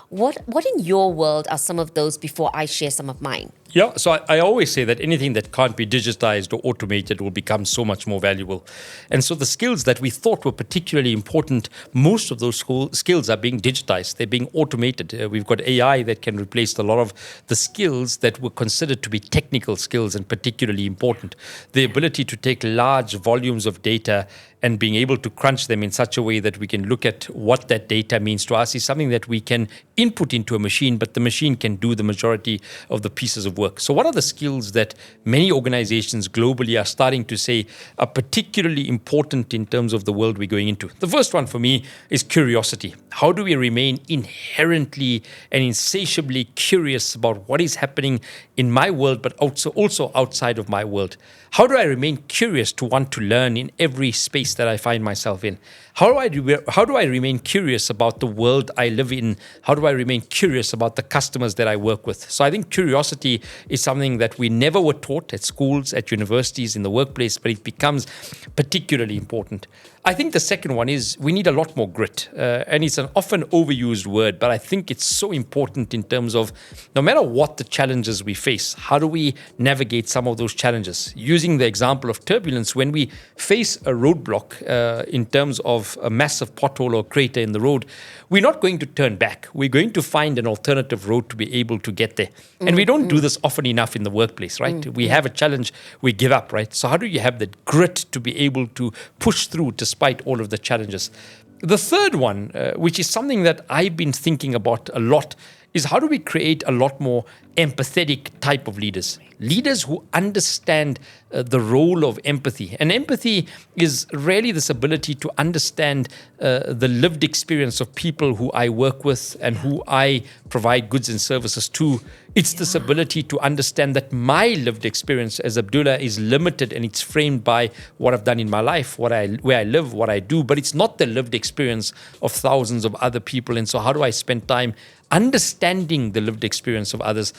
[SPEAKER 2] What in your world are some of those before I share some of mine?
[SPEAKER 1] Yeah, so I always say that anything that can't be digitized or automated will become so much more valuable. And so the skills that we thought were particularly important, most of those skills are being digitized. They're being automated. We've got AI that can replace a lot of the skills that were considered to be technical skills and particularly important. The ability to take large volumes of data and being able to crunch them in such a way that we can look at what that data means to us is something that we can input into a machine, but the machine can do the majority of the pieces of work. So what are the skills that many organizations globally are starting to say are particularly important in terms of the world we're going into? The first one for me is curiosity. How do we remain inherently and insatiably curious about what is happening in my world, but also outside of my world? How do I remain curious to want to learn in every space that I find myself in? How do I remain curious about the world I live in? How do I remain curious about the customers that I work with? So I think curiosity is something that we never were taught at schools, at universities, in the workplace, but it becomes particularly important. I think the second one is we need a lot more grit. And it's an often overused word, but I think it's so important in terms of no matter what the challenges we face, how do we navigate some of those challenges? Using the example of turbulence, when we face a roadblock in terms of a massive pothole or crater in the road, we're not going to turn back. We're going to find an alternative road to be able to get there. And we don't do this often enough in the workplace, right? We have a challenge, we give up, right? So how do you have the grit to be able to push through despite all of the challenges? The third one, which is something that I've been thinking about a lot, is how do we create a lot more empathetic type of leaders? Leaders who understand the role of empathy. And empathy is really this ability to understand the lived experience of people who I work with and who I provide goods and services to. It's this ability to understand that my lived experience as Abdullah is limited and it's framed by what I've done in my life, where I live, what I do, but it's not the lived experience of thousands of other people. And so how do I spend time understanding the lived experience of others?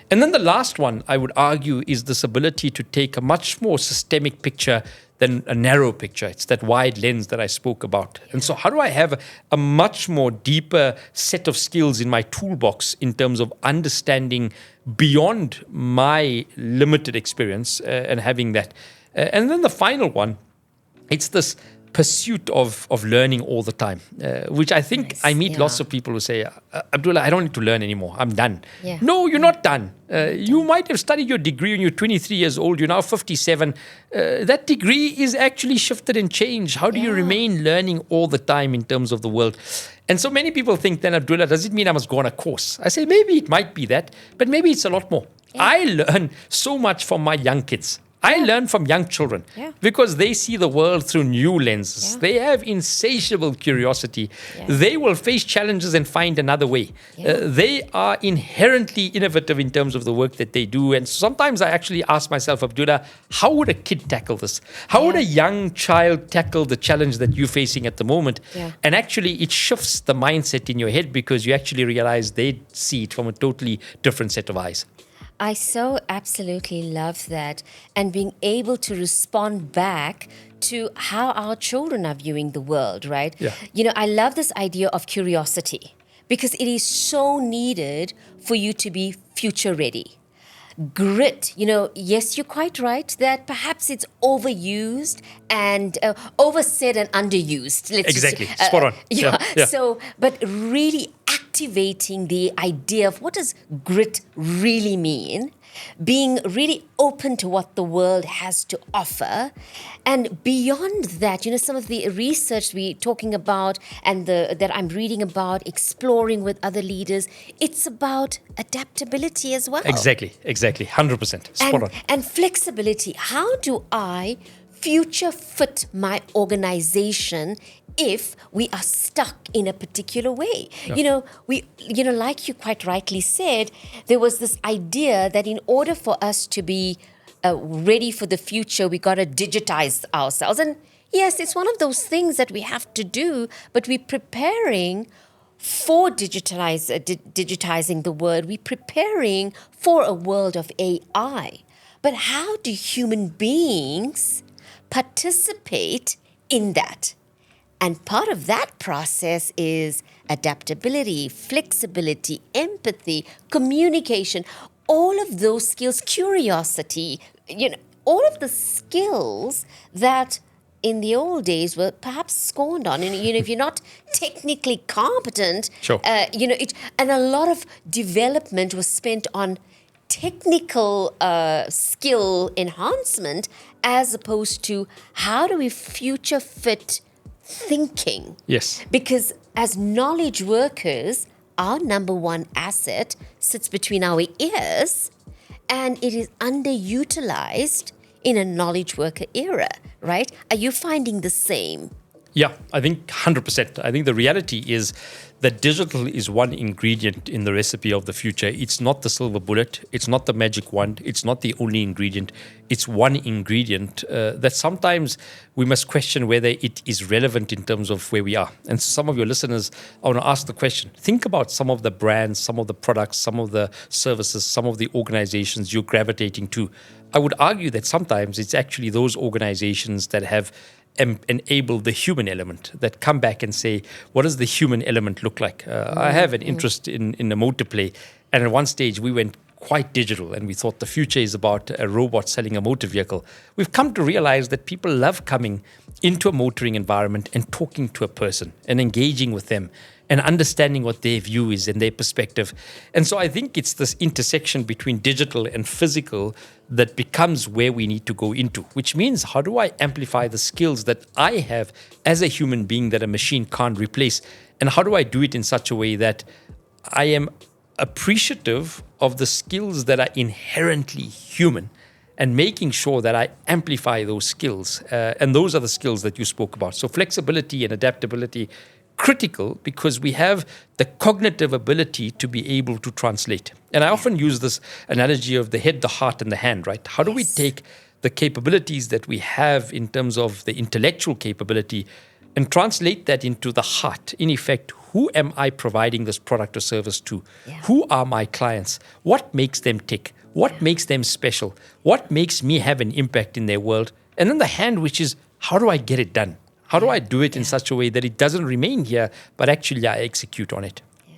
[SPEAKER 1] And then the last one, I would argue, is this ability to take a much more systemic picture than a narrow picture. It's that wide lens that I spoke about. And so how do I have a much more deeper set of skills in my toolbox in terms of understanding beyond my limited experience and having that? And then the final one, it's this pursuit of learning all the time, which I think I meet lots of people who say, Abdullah, I don't need to learn anymore. I'm done.
[SPEAKER 2] Yeah.
[SPEAKER 1] No, you're not done. You might have studied your degree when you're 23 years old. You're now 57. That degree is actually shifted and changed. How do you remain learning all the time in terms of the world? And so many people think then, Abdullah, does it mean I must go on a course? I say, maybe it might be that, but maybe it's a lot more. Yeah. I learn so much from my young kids. I learn from young children because they see the world through new lenses. They have insatiable curiosity. They will face challenges and find another way. They are inherently innovative in terms of the work that they do. And sometimes I actually ask myself, Abdullah, how would a kid tackle this? How would a young child tackle the challenge that you're facing at the moment? And actually it shifts the mindset in your head because you actually realize they see it from a totally different set of eyes.
[SPEAKER 2] I so absolutely love that, and being able to respond back to how our children are viewing the world, right? You know, I love this idea of curiosity because it is so needed for you to be future ready. Grit, you know, yes, you're quite right that perhaps it's overused and oversaid and underused.
[SPEAKER 1] Exactly, spot on.
[SPEAKER 2] So, but really activating the idea of what does grit really mean, being really open to what the world has to offer. And beyond that, you know, some of the research we're talking about and that I'm reading about, exploring with other leaders, it's about adaptability as well.
[SPEAKER 1] Exactly. 100%. Spot on.
[SPEAKER 2] And flexibility. How do I future fit my organization if we are stuck in a particular way? You know, like you quite rightly said, there was this idea that in order for us to be ready for the future, we got to digitize ourselves. And yes, it's one of those things that we have to do, but we're preparing for digitizing the world. We're preparing for a world of AI. But how do human beings participate in that? And part of that process is adaptability, flexibility, empathy, communication. all of those skills, curiosity, all of the skills that in the old days were perhaps scorned on. And, if you're not technically competent,
[SPEAKER 1] Sure.
[SPEAKER 2] And a lot of development was spent on technical skill enhancement as opposed to how do we future fit thinking.
[SPEAKER 1] Yes.
[SPEAKER 2] Because as knowledge workers, our number one asset sits between our ears, and it is underutilized in a knowledge worker era, right? Are you finding the same?
[SPEAKER 1] Yeah, I think 100%. I think the reality is that digital is one ingredient in the recipe of the future. It's not the silver bullet. It's not the magic wand. It's not the only ingredient. It's one ingredient that sometimes we must question whether it is relevant in terms of where we are. And some of your listeners, I want to ask the question. Think about some of the brands, some of the products, some of the services, some of the organizations you're gravitating to. I would argue that sometimes it's actually those organizations that have enable the human element, that come back and say, what does the human element look like? I have an interest in a motor play, and at one stage we went quite digital and we thought the future is about a robot selling a motor vehicle. We've come to realize that people love coming into a motoring environment and talking to a person and engaging with them and understanding what their view is and their perspective. And so I think it's this intersection between digital and physical that becomes where we need to go into, which means how do I amplify the skills that I have as a human being that a machine can't replace? And how do I do it in such a way that I am appreciative of the skills that are inherently human and making sure that I amplify those skills. And those are the skills that you spoke about. So flexibility and adaptability, critical because we have the cognitive ability to be able to translate. And I often use this analogy of the head, the heart, and the hand, right? How do we take the capabilities that we have in terms of the intellectual capability and translate that into the heart? In effect, who am I providing this product or service to?
[SPEAKER 2] Yeah.
[SPEAKER 1] Who are my clients? What makes them tick? What makes them special? What makes me have an impact in their world? And then the hand, which is how do I get it done? How do I do it in such a way that it doesn't remain here, but actually I execute on it?
[SPEAKER 2] Yeah.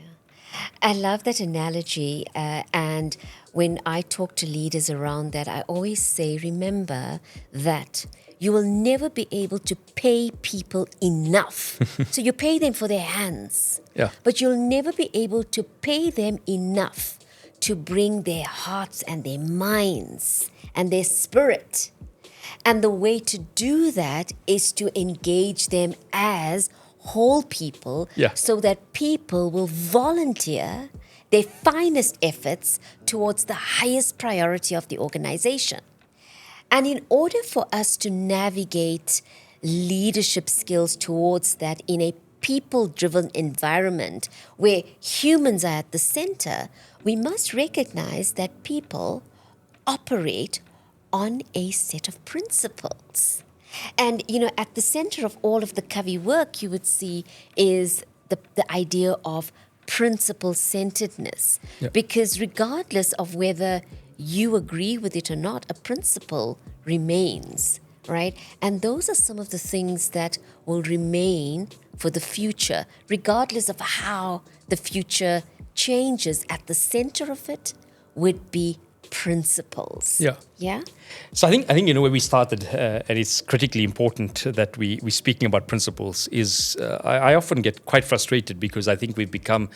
[SPEAKER 2] I love that analogy. And when I talk to leaders around that, I always say, remember that you will never be able to pay people enough. So you pay them for their hands, but you'll never be able to pay them enough to bring their hearts and their minds and their spirit. And the way to do that is to engage them as whole people so that people will volunteer their finest efforts towards the highest priority of the organization. And in order for us to navigate leadership skills towards that in a people-driven environment where humans are at the center, we must recognize that people operate on a set of principles. And, at the center of all of the Kavi work, you would see is the idea of principle-centeredness. Because regardless of whether you agree with it or not, a principle remains, right? And those are some of the things that will remain for the future, regardless of how the future changes. At the center of it would be principles. Yeah.
[SPEAKER 1] So I think where we started, and it's critically important that we're speaking about principles, is I often get quite frustrated because I think we've become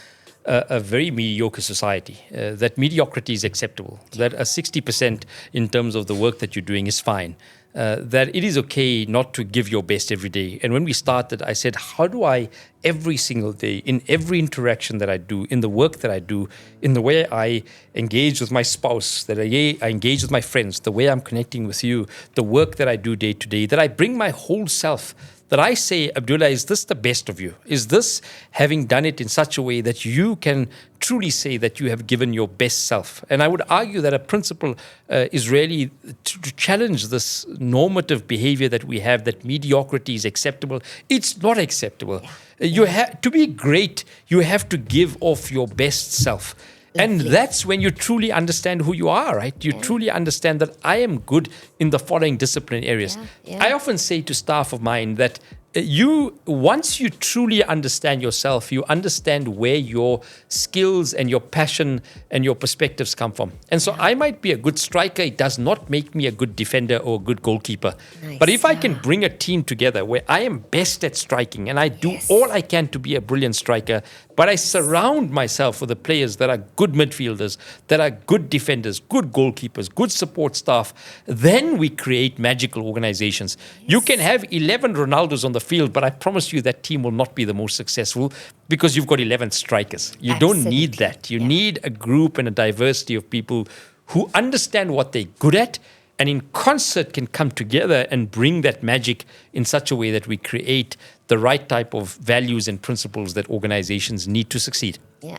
[SPEAKER 1] a very mediocre society. That mediocrity is acceptable. That a 60% in terms of the work that you're doing is fine. That it is okay not to give your best every day. And when we started, I said, how do I every single day, in every interaction that I do, in the work that I do, in the way I engage with my spouse, that I engage with my friends, the way I'm connecting with you, the work that I do day to day, that I bring my whole self, that I say, Abdullah, is this the best of you? Is this having done it in such a way that you can truly say that you have given your best self? And I would argue that a principle is really to challenge this normative behavior that we have, that mediocrity is acceptable. It's not acceptable. To be great, you have to give off your best self. And that's when you truly understand who you are, right? You truly understand that I am good in the following discipline areas. I often say to staff of mine that once you truly understand yourself, you understand where your skills and your passion and your perspectives come from. And so I might be a good striker. It does not make me a good defender or a good goalkeeper.
[SPEAKER 2] Nice.
[SPEAKER 1] But if I can bring a team together where I am best at striking and I do all I can to be a brilliant striker, but I surround myself with the players that are good midfielders, that are good defenders, good goalkeepers, good support staff, then we create magical organizations. You can have 11 Ronaldos on the field, but I promise you that team will not be the most successful because you've got 11 strikers. You don't need that. You need a group and a diversity of people who understand what they're good at and in concert can come together and bring that magic in such a way that we create the right type of values and principles that organizations need to succeed.
[SPEAKER 2] Yeah,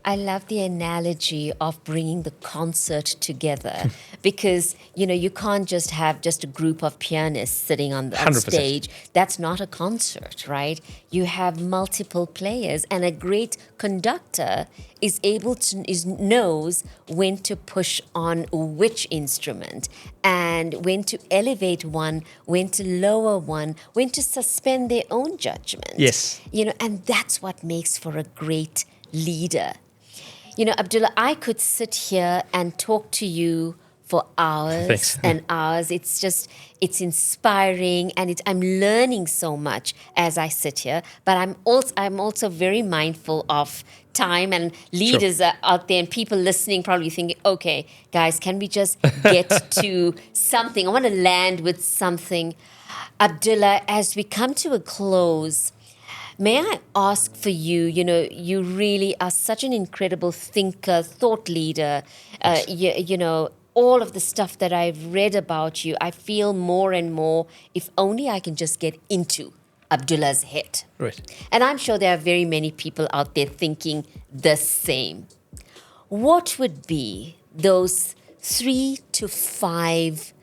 [SPEAKER 2] I love the analogy of bringing the concert together because, you can't just have just a group of pianists sitting on
[SPEAKER 1] 100%.
[SPEAKER 2] stage. That's not a concert, right? You have multiple players, and a great conductor knows when to push on which instrument and when to elevate one, when to lower one, when to suspend their own judgment.
[SPEAKER 1] Yes.
[SPEAKER 2] And that's what makes for a great leader. Abdullah, I could sit here and talk to you for hours
[SPEAKER 1] Thanks.
[SPEAKER 2] and hours. It's inspiring, and I'm learning so much as I sit here. But I'm also very mindful of time, and leaders are out there and people listening probably thinking, okay, guys, can we just get to something? I want to land with something. Abdullah, as we come to a close, may I ask for you, you really are such an incredible thinker, thought leader, all of the stuff that I've read about you, I feel more and more, if only I can just get into Abdullah's head.
[SPEAKER 1] Right.
[SPEAKER 2] And I'm sure there are very many people out there thinking the same. What would be those 3 to 5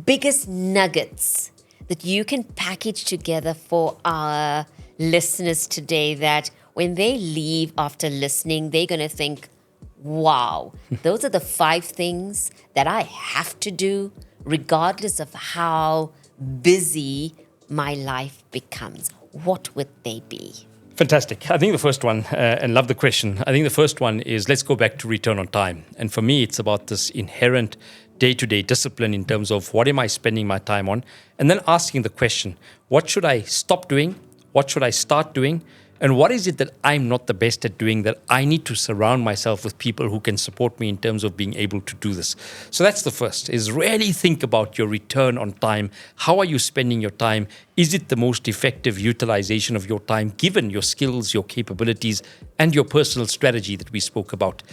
[SPEAKER 2] biggest nuggets that you can package together for our listeners today that when they leave after listening, they're going to think, wow, those are the 5 things that I have to do regardless of how busy my life becomes? What would they be?
[SPEAKER 1] Fantastic. I think the first one, and love the question, I think the first one is let's go back to return on time. And for me, it's about this inherent day-to-day discipline in terms of what am I spending my time on? And then asking the question, what should I stop doing? What should I start doing? And what is it that I'm not the best at doing that I need to surround myself with people who can support me in terms of being able to do this? So that's the first, is really think about your return on time. How are you spending your time? Is it the most effective utilization of your time, given your skills, your capabilities, and your personal strategy that we spoke about?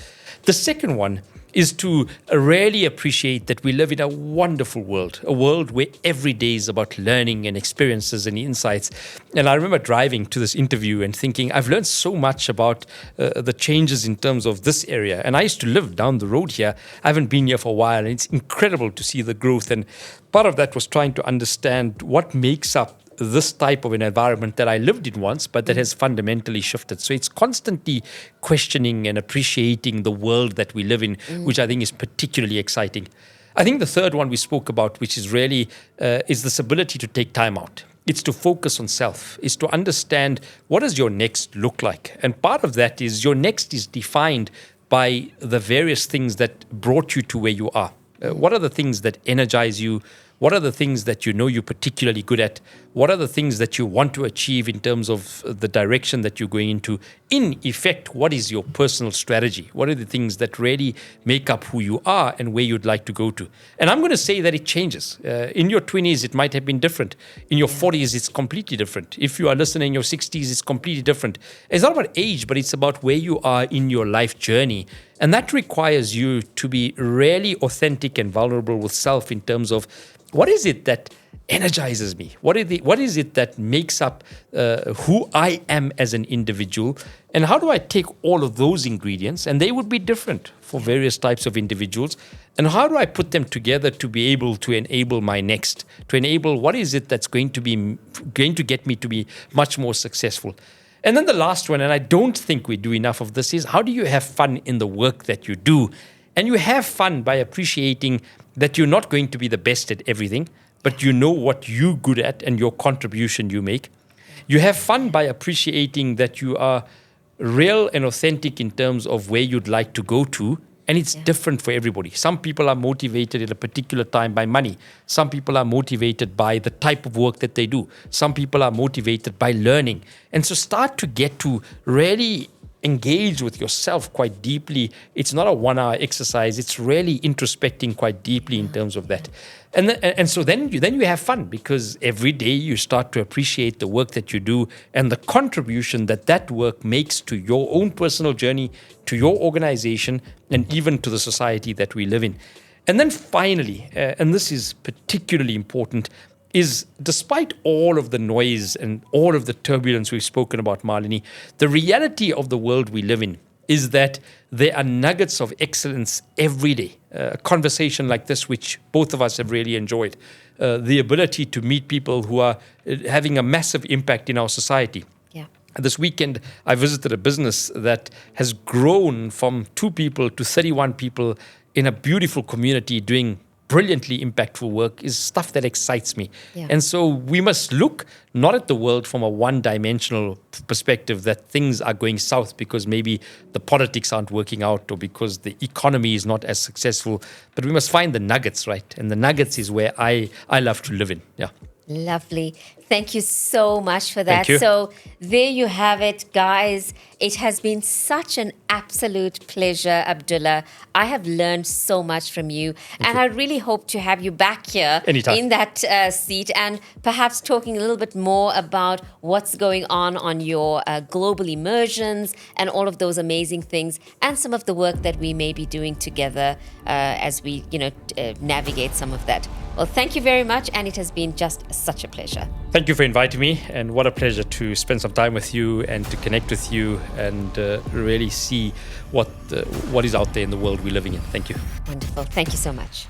[SPEAKER 1] The second one is to really appreciate that we live in a wonderful world, a world where every day is about learning and experiences and insights. And I remember driving to this interview and thinking, I've learned so much about the changes in terms of this area. And I used to live down the road here. I haven't been here for a while, and it's incredible to see the growth. And part of that was trying to understand what makes up this type of an environment that I lived in once, but that has fundamentally shifted. So it's constantly questioning and appreciating the world that we live in, which I think is particularly exciting. I think the third one we spoke about, which is really, is this ability to take time out. It's to focus on self. It's to understand what does your next look like. And part of that is your next is defined by the various things that brought you to where you are. What are the things that energize you? What are the things that you know you're particularly good at? What are the things that you want to achieve in terms of the direction that you're going into? In effect, what is your personal strategy? What are the things that really make up who you are and where you'd like to go to? And I'm going to say that it changes. In your 20s, it might have been different. In your 40s, it's completely different. If you are listening in your 60s, it's completely different. It's not about age, but it's about where you are in your life journey. And that requires you to be really authentic and vulnerable with self in terms of what is it that energizes me? What is it that makes up who I am as an individual? And how do I take all of those ingredients, and they would be different for various types of individuals, and how do I put them together to be able to enable my next, to enable what is it that's going to get me to be much more successful? And then the last one, and I don't think we do enough of this, is how do you have fun in the work that you do? And you have fun by appreciating that you're not going to be the best at everything, but you know what you're good at and your contribution you make. You have fun by appreciating that you are real and authentic in terms of where you'd like to go to. And it's different for everybody. Some people are motivated at a particular time by money. Some people are motivated by the type of work that they do. Some people are motivated by learning. And so start to get to really engage with yourself quite deeply. It's not a 1 hour exercise. It's really introspecting quite deeply in terms of that. And so then you have fun, because every day you start to appreciate the work that you do and the contribution that work makes to your own personal journey, to your organization, and even to the society that we live in. And then finally, and this is particularly important, is despite all of the noise and all of the turbulence we've spoken about, Marlinie, the reality of the world we live in is that there are nuggets of excellence every day. A conversation like this, which both of us have really enjoyed, the ability to meet people who are having a massive impact in our society.
[SPEAKER 2] Yeah.
[SPEAKER 1] This weekend, I visited a business that has grown from 2 people to 31 people in a beautiful community doing brilliantly impactful work. Is stuff that excites me.
[SPEAKER 2] Yeah.
[SPEAKER 1] And so we must look not at the world from a one-dimensional perspective that things are going south because maybe the politics aren't working out or because the economy is not as successful, but we must find the nuggets, right? And the nuggets is where I love to live in. Yeah.
[SPEAKER 2] Lovely. Thank you so much for that.
[SPEAKER 1] Thank you.
[SPEAKER 2] So there you have it, guys. It has been such an absolute pleasure, Abdullah. I have learned so much from you. And I really hope to have you back here
[SPEAKER 1] Anytime.
[SPEAKER 2] in that seat and perhaps talking a little bit more about what's going on your global immersions and all of those amazing things and some of the work that we may be doing together as we, navigate some of that. Well, thank you very much. And it has been just such a pleasure.
[SPEAKER 1] Thank you for inviting me, and what a pleasure to spend some time with you and to connect with you and really see what is out there in the world we're living in. Thank you.
[SPEAKER 2] Wonderful. Thank you so much.